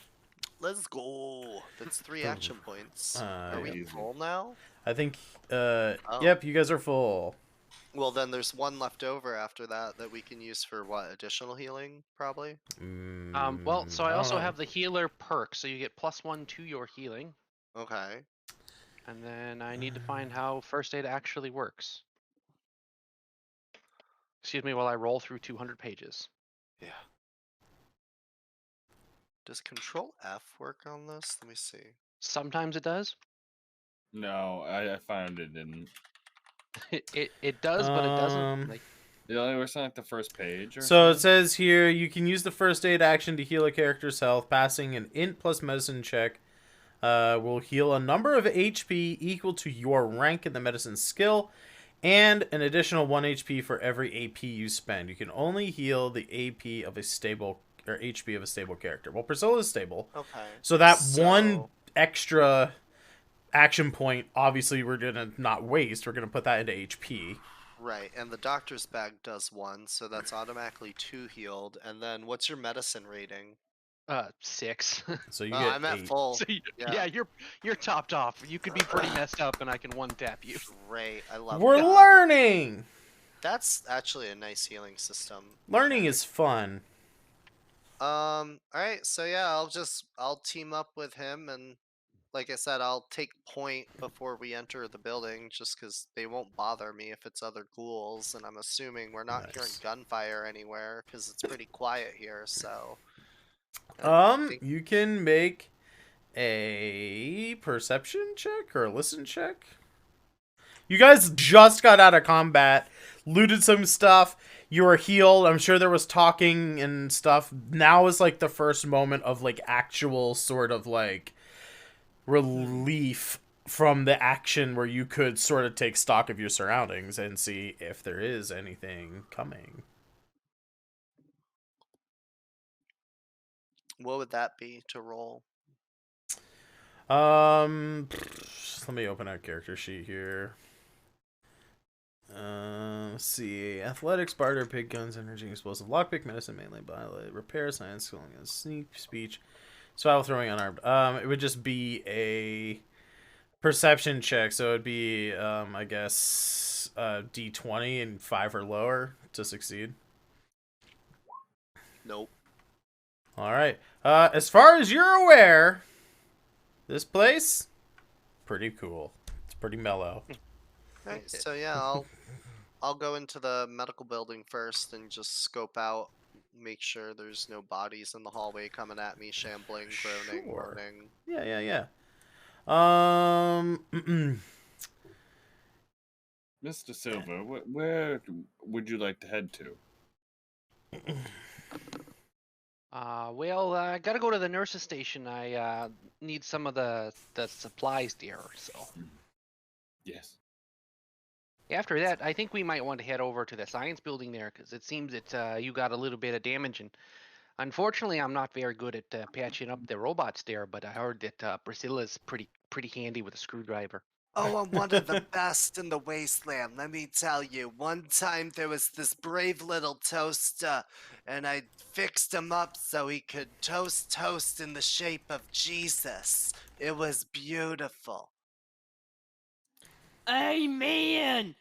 Let's go. That's 3 action points. Are we Easy. full now? I think yep, you guys are full. Well, then there's one left over after that that we can use for what? Additional healing, probably? Well, so I don't also know. have the healer perk, so you get +1 to your healing. Okay. And then I need to find how first aid actually works. Excuse me while I roll through 200 pages. Yeah. Does Control F work on this? Let me see. Sometimes it does. No, I found it didn't. It does, but it doesn't. Like, It only works on like the first page. Or So it something? says here you can use the first aid action to heal a character's health. Passing an int plus medicine check will heal a number of HP equal to your rank in the medicine skill, and an additional 1 HP for every AP you spend. You can only heal the AP of a stable or HP of a stable character. Well, Priscilla is stable, Okay. so that one extra action point, obviously, we're gonna not waste. We're gonna put that into HP. Right, and the doctor's bag does 1, so that's automatically 2 healed. And then what's your medicine rating? 6. So you Oh, get I'm at 8. full. So Yeah. you're topped off. You could be pretty messed up, and I can one tap you. Great, I love We're that. learning. That's actually a nice healing system. Learning is fun. Alright, so yeah, I'll team up with him, and like I said, I'll take point before we enter the building, just because they won't bother me if it's other ghouls, and I'm assuming we're not hearing Nice. gunfire anywhere, because it's pretty quiet here, so... I think- You can make a perception check or a listen check. You guys just got out of combat, looted some stuff. You were healed. I'm sure there was talking and stuff. Now is like the first moment of like actual sort of like relief from the action where you could sort of take stock of your surroundings and see if there is anything coming. What would that be to roll? Let me open our character sheet here. Let's see. Athletics, barter, pig guns, energy, explosive, lockpick, medicine, melee, bile, repair, science, skilling, sneak, speech, survival, throwing, unarmed. It would just be a perception check, so it'd be, I guess, D20 and 5 or lower to succeed. Nope. All right. As far as you're aware, this place, pretty cool. It's pretty mellow. Alright, so yeah, I'll go into the medical building first and just scope out, make sure there's no bodies in the hallway coming at me, shambling, groaning, Sure. moaning. Yeah. Mr. Silver, where would you like to head to? Well, I gotta go to the nurse's station. I need some of the supplies there. So Yes. after that, I think we might want to head over to the science building there, because it seems that you got a little bit of damage, and unfortunately, I'm not very good at patching up the robots there. But I heard that Priscilla's pretty handy with a screwdriver. Oh, I'm one of the best in the wasteland, let me tell you. One time there was this brave little toaster, and I fixed him up so he could toast in the shape of Jesus. It was beautiful. Amen.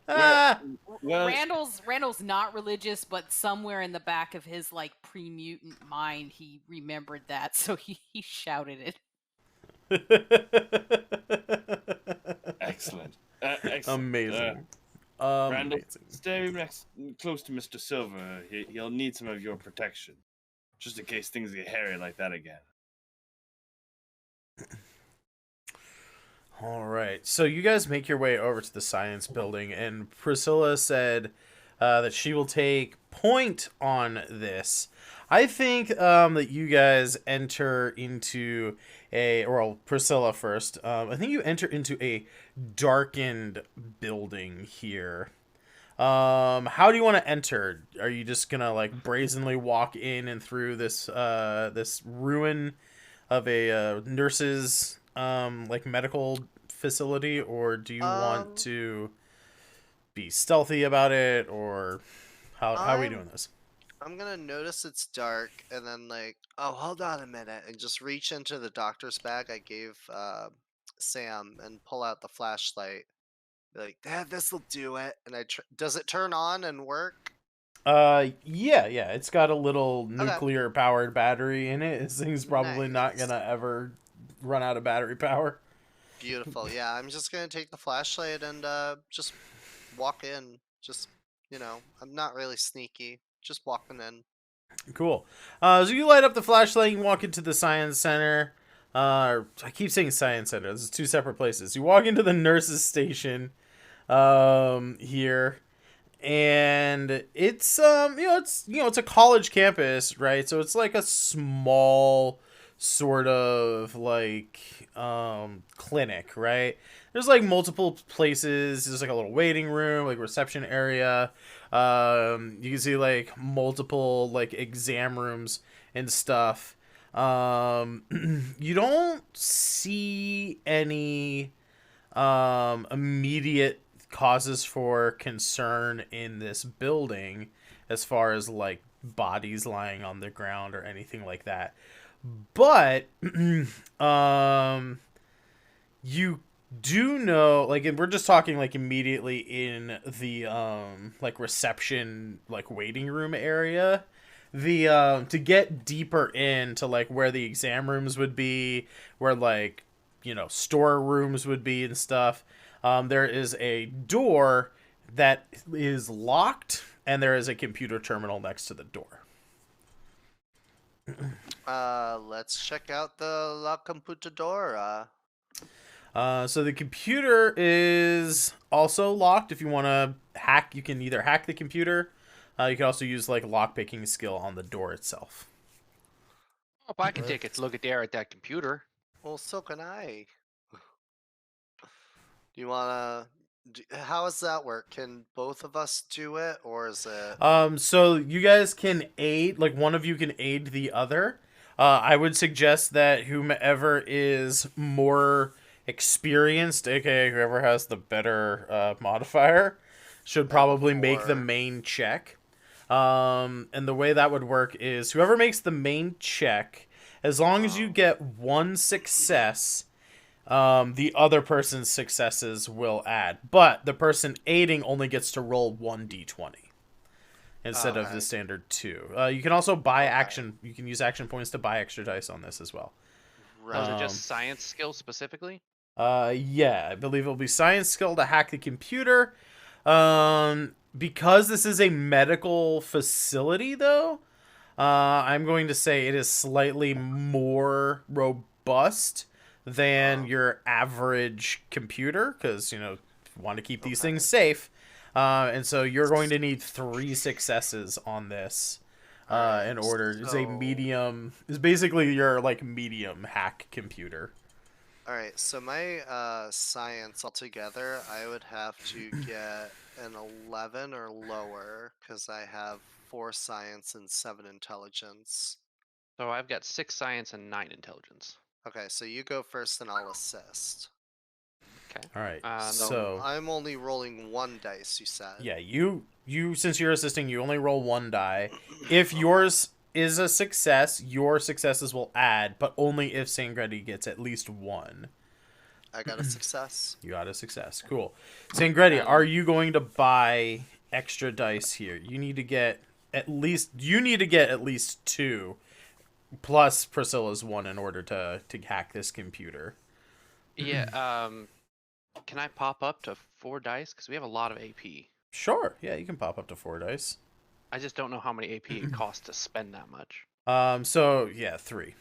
Ah! Well, Randall's not religious, but somewhere in the back of his like pre-mutant mind, he remembered that, so he shouted it. excellent. Excellent. Amazing. Randall, Amazing. stay close to Mr. Silver. He'll need some of your protection, just in case things get hairy like that again. All right. So you guys make your way over to the science building, and Priscilla said that she will take point on this. I think that you guys enter into Priscilla first. I think you enter into a darkened building here. How do you want to enter? Are you just gonna like brazenly walk in and through this this ruin of a nurse's like medical facility, or do you want to be stealthy about it, or how are we doing this? I'm gonna notice it's dark and then like, oh, hold on a minute, and just reach into the doctor's bag I gave Sam and pull out the flashlight. Be like, Dad, this'll do it. And does it turn on and work? Yeah, it's got a little nuclear powered battery in it. This thing's probably not Nice. gonna ever run out of battery power. Beautiful. Yeah, I'm just gonna take the flashlight and just walk in. Just, I'm not really sneaky. Just walking in. Cool. So you light up the flashlight, you walk into the science center. I keep saying science center. This is two separate places. You walk into the nurse's station here, and it's it's a college campus, right? So it's like a small sort of like clinic, right? There's like multiple places. There's like a little waiting room, like reception area. You can see like multiple like exam rooms and stuff. You don't see any immediate causes for concern in this building as far as like bodies lying on the ground or anything like that. But you do know, like, and we're just talking like immediately in the like reception like waiting room area. The to get deeper into like where the exam rooms would be, where like store rooms would be and stuff, there is a door that is locked, and there is a computer terminal next to the door. Let's check out the La Computadora. So the computer is also locked. If you want to hack, you can either hack the computer. You can also use like lockpicking skill on the door itself. Oh, I can take a look at that computer. Well, so can I. Do you wanna? How does that work? Can both of us do it, or is it? So you guys can aid, like one of you can aid the other. I would suggest that whomever is more experienced, aka whoever has the better modifier, should probably make the main check. And the way that would work is whoever makes the main check, as long as you get one success, the other person's successes will add. But the person aiding only gets to roll 1d20 instead of the standard 2. You can also buy action. You can use action points to buy extra dice on this as well. Those are just science skills specifically? Yeah, I believe it'll be science skill to hack the computer. Because this is a medical facility, though, I'm going to say it is slightly more robust than your average computer, because, you want to keep these things safe. And so you're going to need 3 successes on this in order. It's a medium. It's basically your, like, medium hack computer. Alright, so my science altogether, I would have to get an 11 or lower, because I have 4 science and 7 intelligence. So I've got 6 science and 9 intelligence. Okay, so you go first and I'll assist. Okay. All right. So I'm only rolling 1 dice, you said. Yeah, you since you're assisting, you only roll 1 die. If yours is a success, your successes will add, but only if Sangreti gets at least 1. I got a success. You got a success. Cool. Sangreti, Um, are you going to buy extra dice here? You need to get at least 2 plus Priscilla's 1 in order to hack this computer. Yeah. Can I pop up to 4 dice? Because we have a lot of AP. Sure. Yeah, you can pop up to 4 dice. I just don't know how many AP it costs to spend that much. So yeah, 3.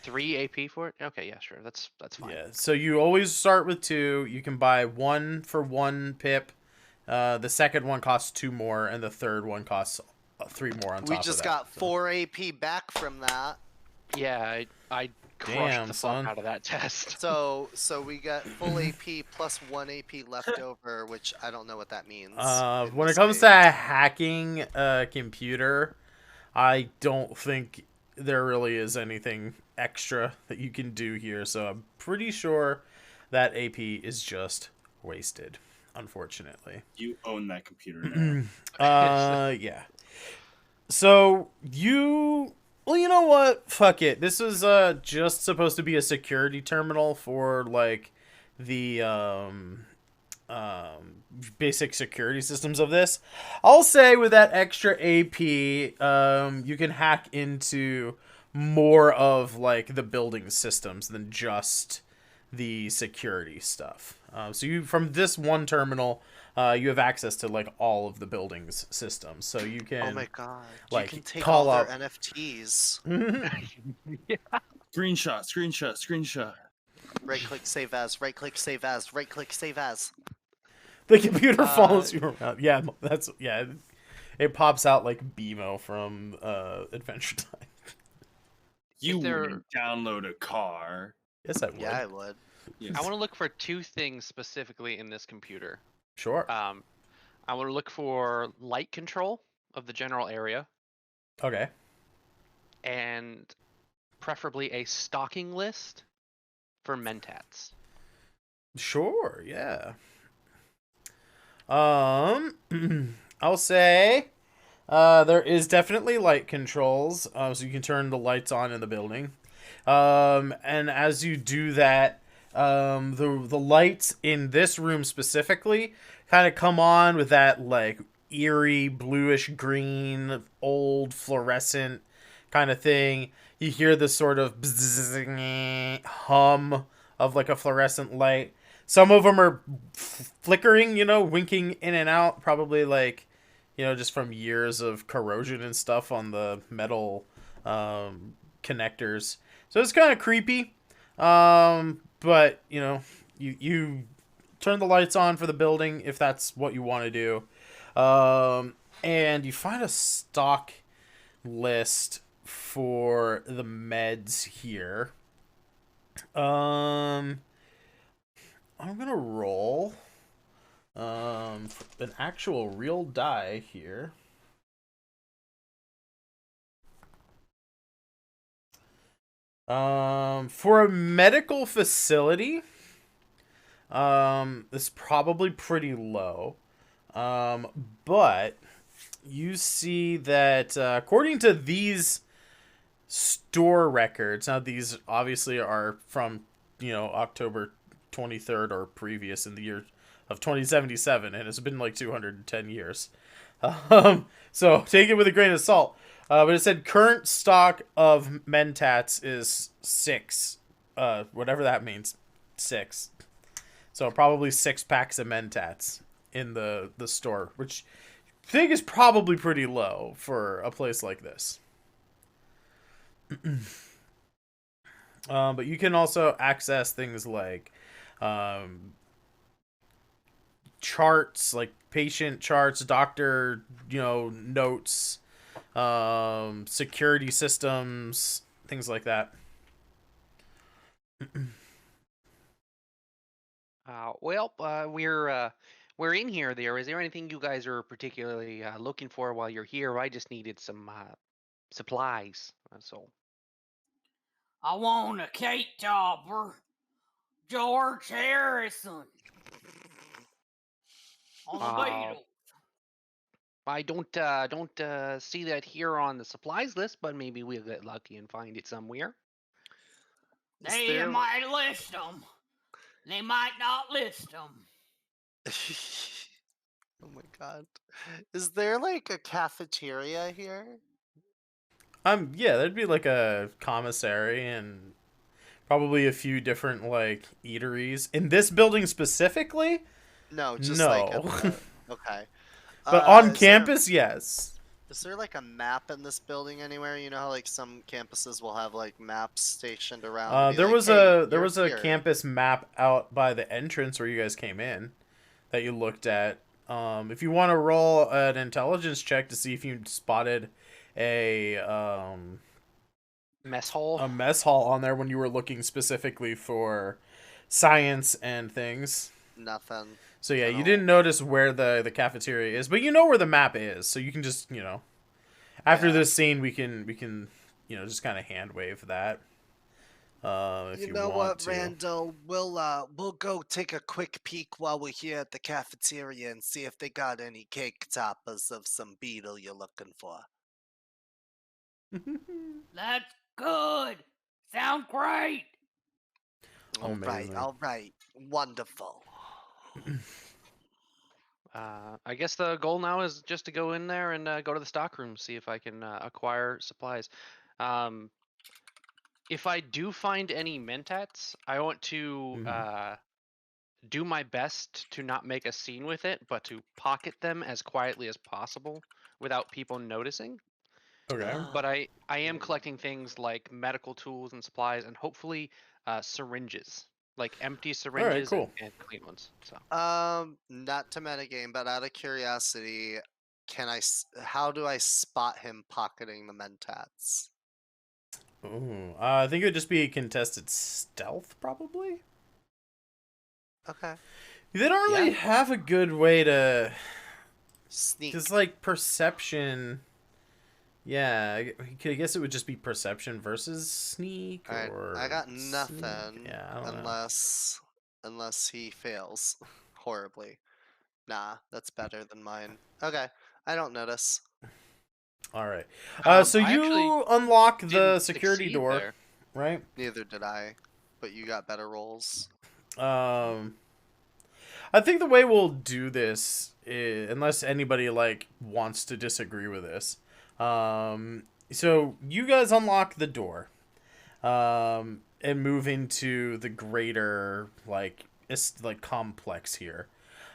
3 AP for it? Okay, yeah, sure. That's fine. Yeah. So you always start with 2. You can buy 1 for 1 pip. The second one costs 2 more, and the third one costs 3 more on top of that. We just got 4 AP back from that. Yeah, I crushed Damn, the son. fuck out of that test. So we got full AP plus 1 AP left over, which I don't know what that means. When it comes to hacking a computer, I don't think there really is anything extra that you can do here. So I'm pretty sure that AP is just wasted, unfortunately. You own that computer now. Yeah. So well, you know what? Fuck it. This was just supposed to be a security terminal for like the basic security systems of this. I'll say with that extra AP, you can hack into more of like the building systems than just the security stuff. So you from this one terminal, you have access to like all of the building's systems. So you can. Oh my god! like, You can take call all up- their NFTs. Screenshot. Right click save as. Right click save as. Right click save as. The computer follows you around. Yeah, that's yeah. It pops out like BMO from Adventure Time. You there- wouldn't download a car. Yes, I would. Yeah, I would. I want to look for 2 things specifically in this computer. Sure. I want to look for light control of the general area, Okay. and preferably a stocking list for mentats. Sure. Yeah. I'll say there is definitely light controls, so you can turn the lights on in the building. And as you do that, the lights in this room specifically kind of come on with that like eerie bluish green old fluorescent kind of thing. You hear this sort of hum of like a fluorescent light. Some of them are flickering, winking in and out, probably like, just from years of corrosion and stuff on the metal connectors. So it's kind of creepy. But, you turn the lights on for the building if that's what you want to do. And you find a stock list for the meds here. I'm gonna roll an actual real die here. For a medical facility, it's probably pretty low. But you see that according to these store records, now these obviously are from, October 23rd or previous in the year of 2077, and it's been like 210 years. So take it with a grain of salt. But it said current stock of mentats is 6. Whatever that means. 6. So probably 6 packs of mentats in the store, which I think is probably pretty low for a place like this. But you can also access things like charts, like patient charts, doctor, notes, security systems, things like that. We're in here. Is there anything you guys are particularly looking for while you're here? I just needed some supplies. So I want a cake topper. George Harrison. On the Beatles. I don't see that here on the supplies list, but maybe we'll get lucky and find it somewhere. Hey, you might list them. They might not list them. Oh my god. Is there like a cafeteria here? Yeah, there'd be like a commissary and probably a few different like eateries in this building specifically. No, just like No, okay. but on Is there- campus, yes. Is there like a map in this building anywhere? You know how like some campuses will have like maps stationed around. to be There like, was "Hey, a there you're was a here." campus map out by the entrance where you guys came in that you looked at. If you want to roll an intelligence check to see if you spotted a Mess hall. a mess hall on there when you were looking specifically for science and things. Nothing. So yeah, you No. didn't notice where the cafeteria is, but you know where the map is, so you can just after Yeah. this scene we can just kind of hand wave that. If you know want what, to. Randall? We'll go take a quick peek while we're here at the cafeteria and see if they got any cake toppers of some beetle you're looking for. That's good. Sound great. Amazing. All right, wonderful. I guess the goal now is just to go in there and go to the stockroom, see if I can acquire supplies. If I do find any mentats, I want to do my best to not make a scene with it, but to pocket them as quietly as possible without people noticing. Okay. But I am collecting things like medical tools and supplies, and hopefully syringes, like empty syringes cool. and clean ones. So Not to metagame, but out of curiosity, how do I spot him pocketing the mentats? Ooh, I think it would just be contested stealth, probably. Okay. They don't really have a good way to, Sneak. because like perception. Yeah, I guess it would just be perception versus sneak. Alright, Or I got sneak. nothing. Yeah, I don't know. Unless he fails horribly. Nah, that's better than mine. Okay, I don't notice. All right. So I actually you unlock the didn't security succeed door, there. right? Neither did I, but you got better rolls. I think the way we'll do this is, unless anybody like wants to disagree with this, so you guys unlock the door, and move into the greater like complex here.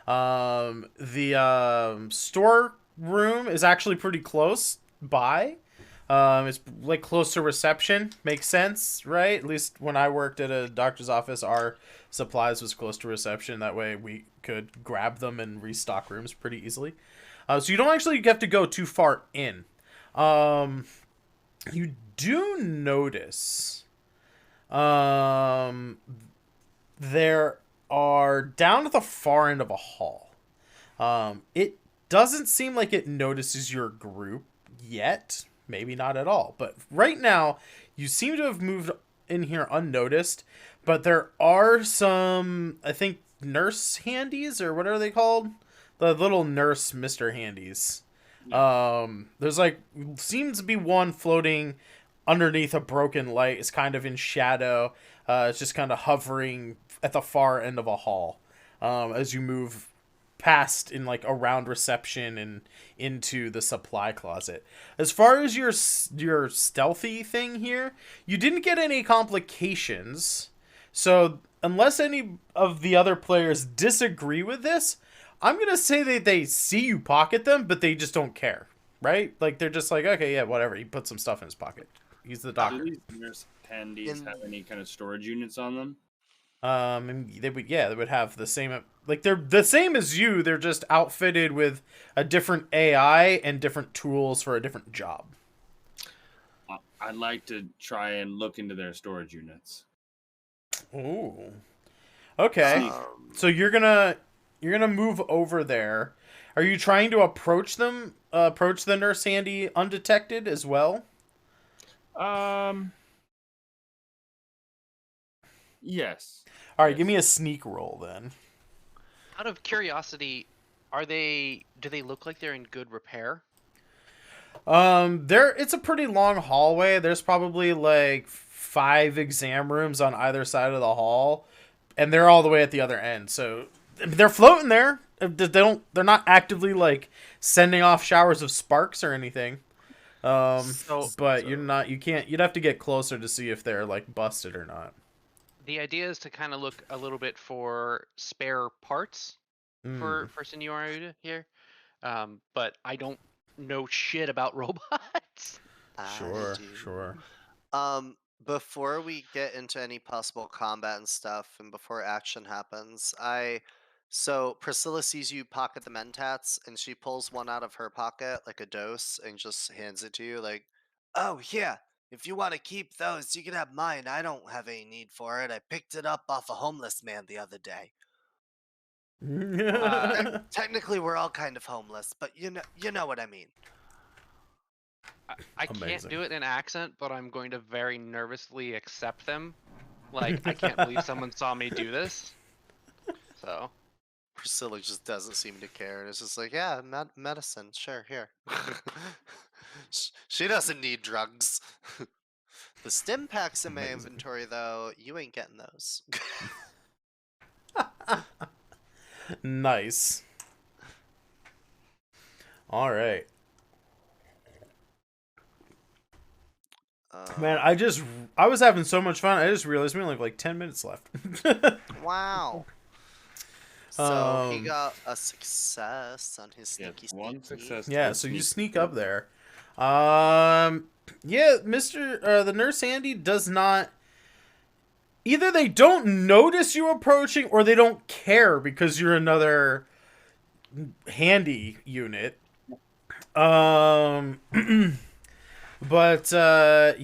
The storeroom is actually pretty close by. It's like close to reception. Makes sense, right? At least when I worked at a doctor's office, our supplies was close to reception. That way we could grab them and restock rooms pretty easily. So you don't actually have to go too far in. You do notice there are down at the far end of a hall. It doesn't seem like it notices your group yet. Maybe not at all. But right now, you seem to have moved in here unnoticed. But there are some, I think, nurse handies, or what are they called? The little nurse Mr. Handies. There's like, seems to be one floating underneath a broken light. It's kind of in shadow. It's just kind of hovering at the far end of a hall. As you move past in like around reception and into the supply closet. As far as your stealthy thing here, you didn't get any complications. So unless any of the other players disagree with this, I'm going to say that they see you pocket them, but they just don't care, right? Like they're just like, okay, yeah, whatever. He put some stuff in his pocket. He's the doctor. Do these nurse handies have any kind of storage units on them? And they would have the same, like they're the same as you. They're just outfitted with a different AI and different tools for a different job. I'd like to try and look into their storage units. Ooh. Okay. So you're gonna move over there. Are you trying to approach them? Approach the nurse handy undetected as well? Yes. All right, give me a sneak roll then. Out of curiosity, do they look like they're in good repair? It's a pretty long hallway. There's probably like 5 exam rooms on either side of the hall, and they're all the way at the other end. So they're floating there. They're not actively like sending off showers of sparks or anything. But you'd have to get closer to see if they're like busted or not. The idea is to kind of look a little bit for spare parts for Senora here. But I don't know shit about robots. Sure, I do. sure. Before we get into any possible combat and stuff, and before action happens, so Priscilla sees you pocket the mentats, and she pulls one out of her pocket, like a dose, and just hands it to you, like, "Oh yeah, if you want to keep those, you can have mine. I don't have any need for it. I picked it up off a homeless man the other day. Technically, we're all kind of homeless, but you know what I mean." I can't Amazing. do it in an accent, but I'm going to very nervously accept them. Like, I can't believe someone saw me do this. So, Priscilla just doesn't seem to care, and it's just like, yeah, medicine, sure, here. She doesn't need drugs. The stim packs in my Amazing. inventory, though, you ain't getting those. Nice. All right. Man, I was having so much fun. I just realized we only have like 10 minutes left. Wow. So he Um, got a success on his Yeah, sneaky one sneaky. success. Yeah, two so you sneak sneak up there. Yeah, the nurse Andy does not. Either they don't notice you approaching, or they don't care because you're another handy unit. But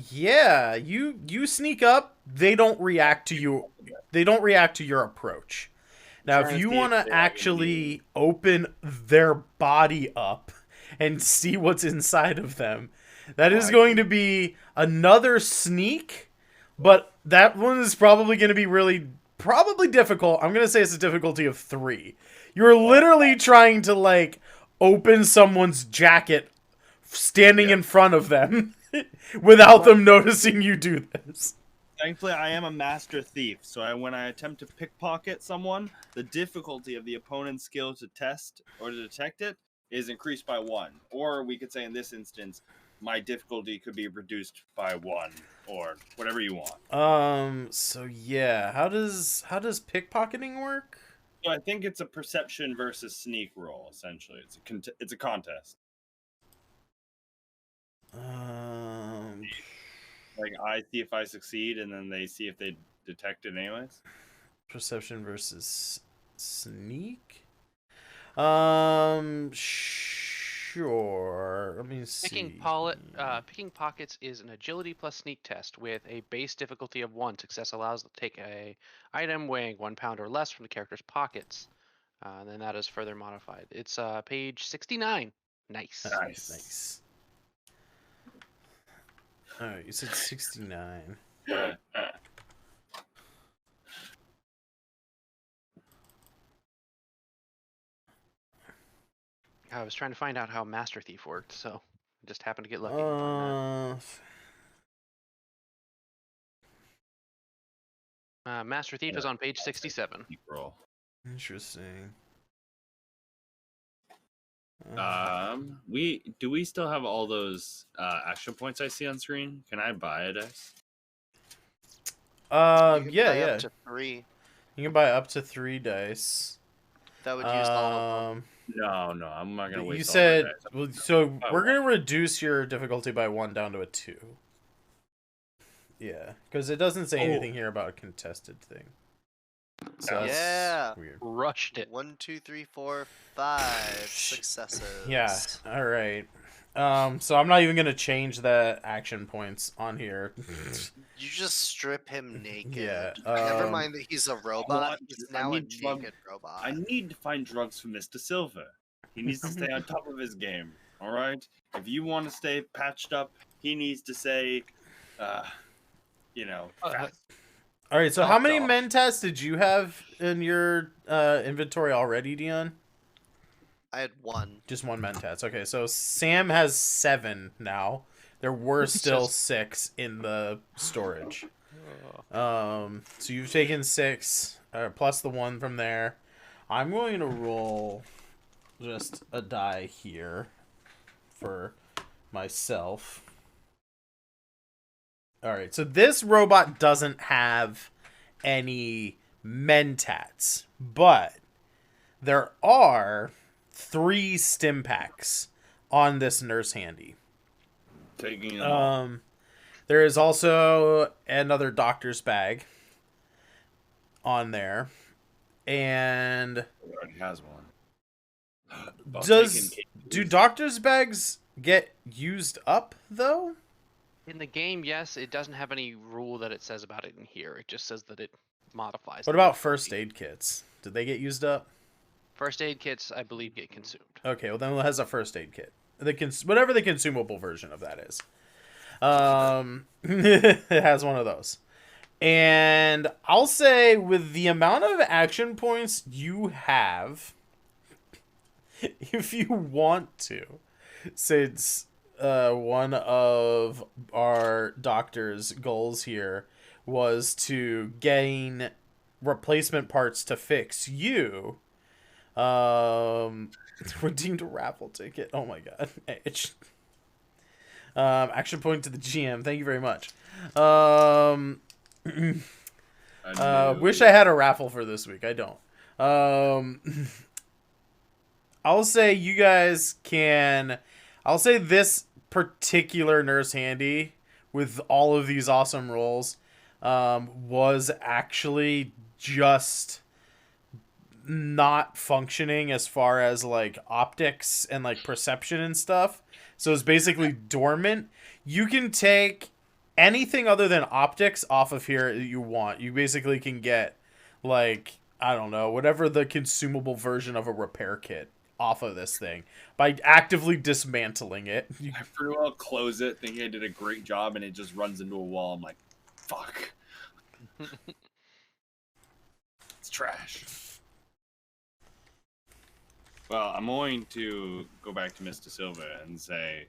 yeah, you sneak up. They don't react to you. They don't react to your approach. Now, Trying if to you see want if to they have actually open their body up and see what's inside of them, that is going to be another sneak, but that one is probably going to be probably difficult. I'm going to say it's a difficulty of 3. You're literally trying to, like, open someone's jacket standing in front of them without them noticing you do this. Thankfully, I am a master thief, so when I attempt to pickpocket someone, the difficulty of the opponent's skill to test or to detect it is increased by 1. Or we could say in this instance, my difficulty could be reduced by 1, or whatever you want. So yeah, how does pickpocketing work? So I think it's a perception versus sneak roll, essentially. It's a contest. Like, I see if I succeed, and then they see if they detect it anyways. Perception versus sneak? Sure. Let me see. Picking pockets is an agility plus sneak test with a base difficulty of 1. Success allows to take a item weighing 1 pound or less from the character's pockets. Then that is further modified. It's page 69. Nice. Nice. Alright, you said 69. I was trying to find out how Master Thief worked, so I just happened to get lucky. To find that. Master Thief is on page 67. Roll. Interesting. Do we still have all those action points I see on screen? Can I buy a dice? You can Yeah, buy yeah. up to 3. You can buy up to 3 dice. That would use all of them. No, I'm not gonna waste. You all said my dice. so. We're gonna reduce your difficulty by 1 down to a 2. Yeah, because it doesn't say anything here about a contested thing. So that's Yeah. weird. Rushed it. 1, 2, 3, 4, 5 successes. Yeah. All right. So I'm not even gonna change the action points on here. You just strip him naked. Yeah, Never mind that he's a robot. He's I now a need drug- naked robot. I need to find drugs for Mr. Silver. He needs to stay on top of his game. All right. If you want to stay patched up, he needs to say, fast. All right. So how many God. mentats did you have in your inventory already, Dion? I had 1. Just 1 mentats. Okay. So Sam has 7 now. There were still 6 in the storage. So you've taken 6, plus the 1 from there. I'm going to roll just a die here for myself. Alright, so this robot doesn't have any mentats, but there are 3 stim packs on this nurse handy. Taking them all. There is also another doctor's bag on there. And It already has one. About do doctor's bags get used up though? In the game, yes, it doesn't have any rule that it says about it in here. It just says that it modifies. What them about if first need. aid kits? Did they get used up? First aid kits, I believe, get consumed. Okay, well then it has a first aid kit. Whatever the consumable version of that is. It has one of those. And I'll say with the amount of action points you have, if you want to, since one of our doctor's goals here was to gain replacement parts to fix you, redeemed a raffle ticket. Oh my god. Action point to the GM. Thank you very much. Wish I had a raffle for this week. I don't. I'll say you guys can. I'll say this particular nurse handy with all of these awesome rolls was actually just not functioning as far as like optics and like perception and stuff. So it's basically dormant. You can take anything other than optics off of here that you want. You basically can get like, I don't know, whatever the consumable version of a repair kit off of this thing by actively dismantling it. I pretty well close it, thinking I did a great job, and it just runs into a wall. I'm like, fuck. It's trash. Well, I'm going to go back to Mr. Silva and say,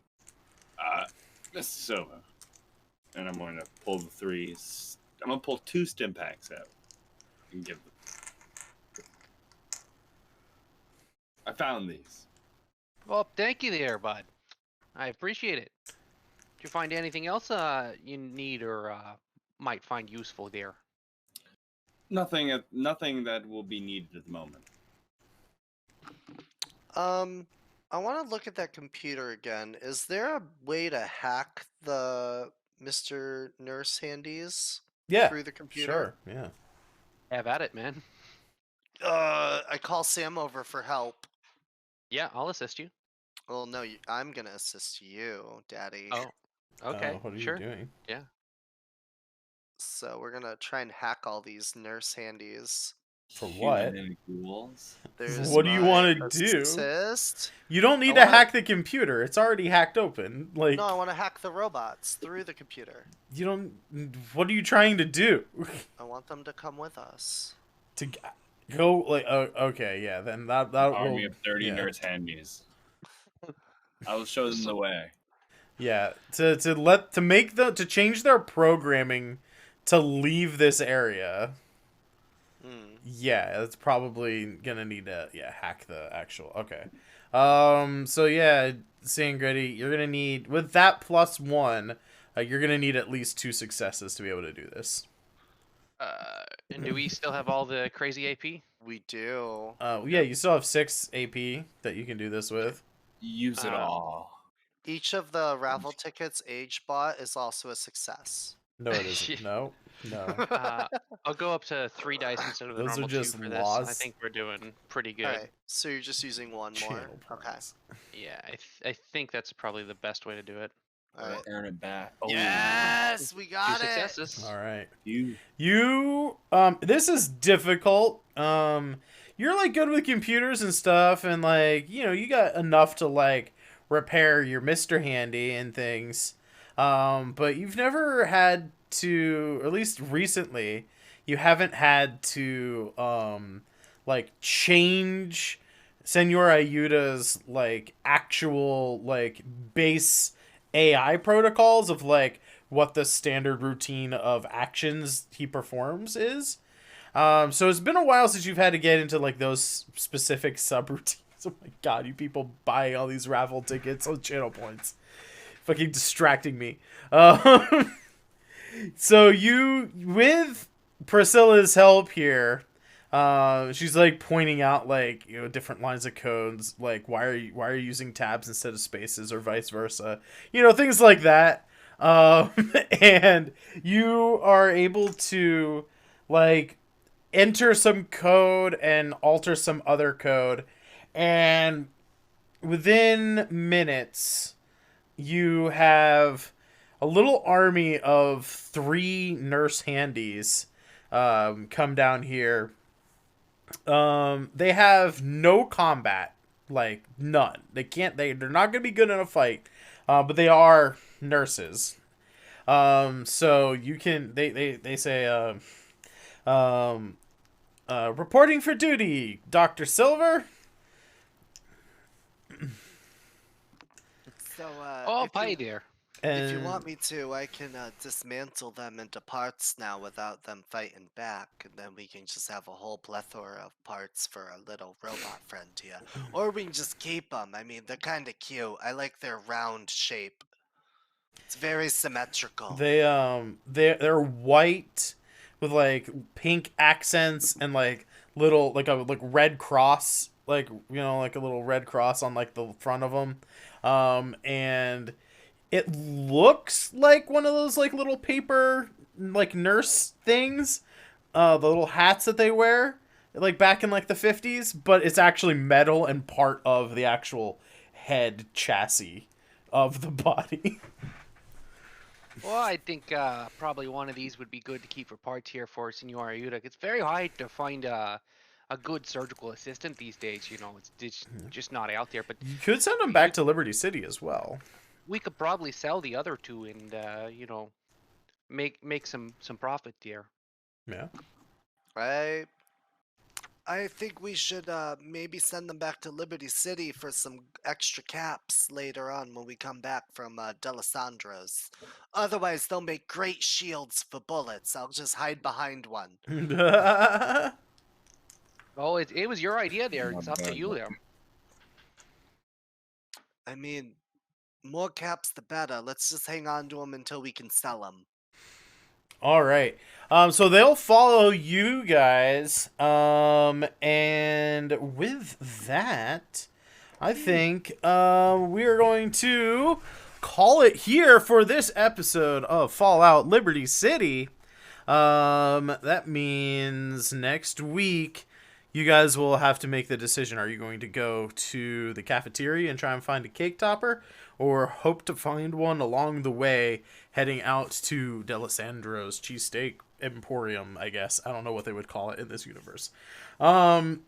Mr. Silva, and I'm going to pull the 3. I'm going to pull 2 stim packs out and give them. I found these. Well, thank you there, bud. I appreciate it. Did you find anything else you need or might find useful there? Nothing that will be needed at the moment. I want to look at that computer again. Is there a way to hack the Mr. Nurse handies through the computer? Sure, yeah. Have at it, man. I call Sam over for help. Yeah, I'll assist you. Well, no, I'm gonna assist you, Daddy. Oh, okay. What are sure. you doing? Yeah. So we're gonna try and hack all these nurse handies. For what? Human ghouls. There's What do you my want to do? assist. You don't need I to wanna- hack the computer. It's already hacked open. Like, No, I want to hack the robots through the computer. you don't. What are you trying to do? I want them to come with us. To go like, okay, yeah. Then that Army will, of 30 yeah. nurse handies. I will show them the way. Yeah, to change their programming to leave this area. Yeah, it's probably gonna need to hack the actual. Okay. So yeah, Sangreti, you're gonna need with that +1, you're gonna need at least 2 successes to be able to do this. And do we still have all the crazy AP? We do. Yeah, you still have 6 AP that you can do this with. Use it all. Each of the raffle tickets age bought is also a success. No, it isn't. No. I'll go up to 3 dice instead of the Those are normal just 2 for this. I laws. think we're doing pretty good. Alright, so you're just using one more? Channel Okay. points. Yeah, I think that's probably the best way to do it. Alright. Earn it back. Oh, Yes, we 2 got it! successes. All right. You. This is difficult. You're like good with computers and stuff, and like, you know, you got enough to like repair your Mr. Handy and things. But you've never had to, or at least recently, you haven't had to like change Senor Ayuda's like actual like base AI protocols of like what the standard routine of actions he performs is. So it's been a while since you've had to get into like those specific subroutines. Oh my god, you people buying all these raffle tickets on channel points, fucking distracting me. So you, with Priscilla's help here, she's like pointing out like, you know, different lines of codes, like why are you using tabs instead of spaces or vice versa, you know, things like that. And you are able to like enter some code and alter some other code, and within minutes you have a little army of 3 nurse handies come down here. They have no combat, like none. They're not gonna be good in a fight, but they are nurses. So you can, they say, reporting for duty, Dr. Silver. So, Oh, if hi you, there. if you And want me to, I can dismantle them into parts now without them fighting back, and then we can just have a whole plethora of parts for our little robot friend here. Or we can just keep them. I mean, they're kind of cute. I like their round shape. It's very symmetrical. they're white with like pink accents and like little like a like red cross, like, you know, like a little red cross on like the front of them. And it looks like one of those like little paper like nurse things, the little hats that they wear like back in like the 50s, but it's actually metal and part of the actual head chassis of the body. Well, I think probably one of these would be good to keep for parts here for Senora Udic. It's very hard to find a good surgical assistant these days. You know, it's just not out there. But You could send them back to Liberty City as well. we could probably sell the other 2 and you know, make some profit there. Yeah. Right? I think we should maybe send them back to Liberty City for some extra caps later on when we come back from Delisandro's. Otherwise, they'll make great shields for bullets. I'll just hide behind one. Oh, it was your idea there. It's up to you there. I mean, more caps the better. Let's just hang on to them until we can sell them. All right. So they'll follow you guys. And with that, I think we're going to call it here for this episode of Fallout Liberty City. That means next week you guys will have to make the decision. Are you going to go to the cafeteria and try and find a cake topper, or hope to find one along the way heading out to Delisandro's Cheesesteak Emporium, I guess. I don't know what they would call it in this universe. But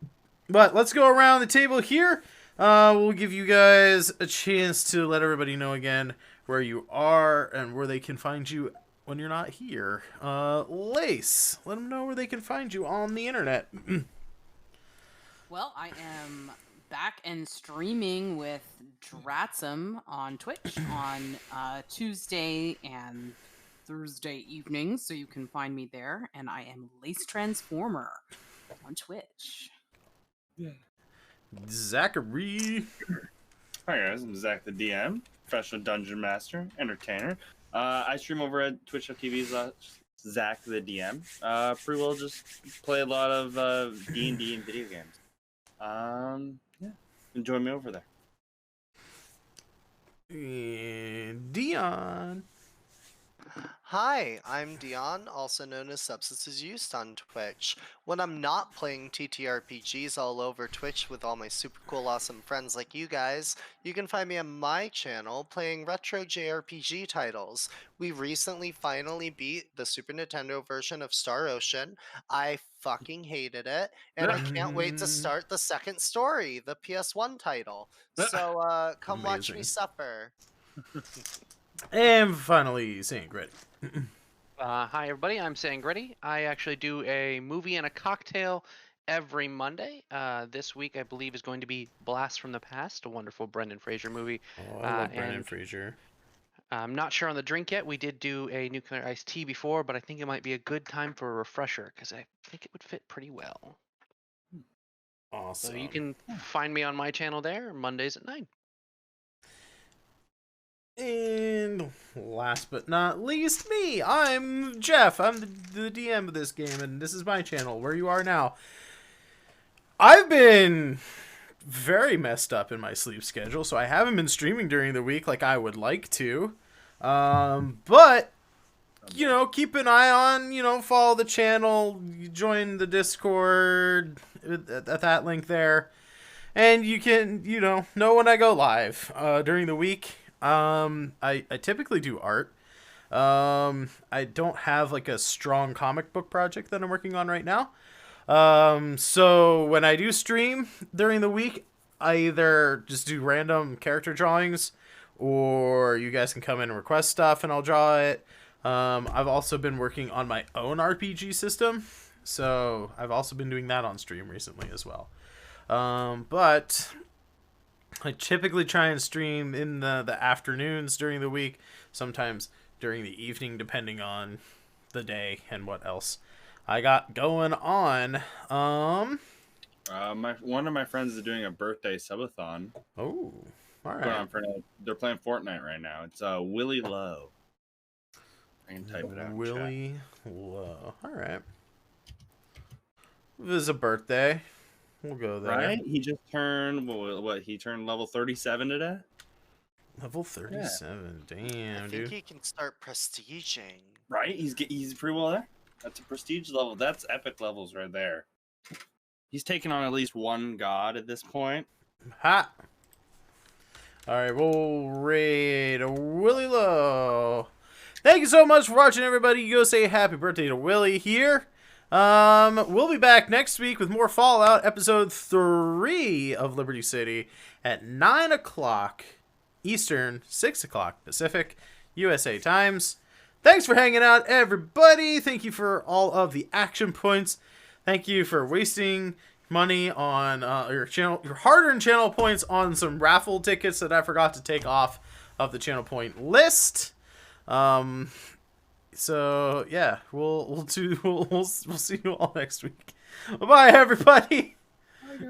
let's go around the table here. We'll give you guys a chance to let everybody know again where you are and where they can find you when you're not here. Lace, let them know where they can find you on the internet. Well, I am back and streaming with Dratsum on Twitch on Tuesday and Thursday evenings, so you can find me there. And I am Lace Transformer on Twitch. Zachary. Hi guys, I'm Zack the DM, professional dungeon master, entertainer. I stream over at twitch.tv/Zack the DM. Pretty well just play a lot of D&D and video games. Yeah, enjoy me over there. And Dion. Hi, I'm Dion, also known as Substances Used on Twitch. When I'm not playing TTRPGs all over Twitch with all my super cool awesome friends like you guys, you can find me on my channel playing retro JRPG titles. We recently finally beat the Super Nintendo version of Star Ocean. I fucking hated it, and I can't wait to start the second story, the PS1 title. So come watch me Amazing. suffer. And finally, Sangreti. Hi everybody, I'm Sangreti. I actually do a movie and a cocktail every Monday. This week I believe is going to be Blast from the Past, a wonderful Brendan Fraser movie. Oh, I love Brendan and Fraser. I'm not sure on the drink yet. We did do a nuclear iced tea before, but I think it might be a good time for a refresher because I think it would fit pretty well. Awesome. So you can find me on my channel there Mondays at 9. And last but not least, me. I'm Jeff. I'm the DM of this game, and this is my channel, where you are now. I've been very messed up in my sleep schedule, so I haven't been streaming during the week like I would like to. But, you know, keep an eye on, you know, follow the channel, join the Discord at that link there. And you can, you know when I go live during the week. I typically do art. I don't have like a strong comic book project that I'm working on right now. So when I do stream during the week, I either just do random character drawings, or you guys can come in and request stuff and I'll draw it. I've also been working on my own RPG system, so I've also been doing that on stream recently as well. But I typically try and stream in the afternoons during the week, sometimes during the evening, depending on the day and what else I got going on. One of my friends is doing a birthday subathon. Oh, all Going right. on for they're playing Fortnite right now. It's Willie Lowe. I can type it out. in chat. Willie Lowe. All right. If it's a birthday, we'll go there. Right? He just turned what? He turned level 37 today. Level 37. I Damn, think dude. he can start prestiging. Right? He's pretty well there. That's a prestige level. That's epic levels right there. He's taken on at least one god at this point. Ha! Alright, we'll raid Willie Lowe. Thank you so much for watching, everybody. Go say happy birthday to Willie here. We'll be back next week with more Fallout, episode 3 of Liberty City at 9 o'clock Eastern, 6 o'clock Pacific, USA times. Thanks for hanging out, everybody. Thank you for all of the action points. Thank you for wasting money on your hard-earned channel points on some raffle tickets that I forgot to take off of the channel point list. So yeah, we'll see you all next week. Bye, everybody.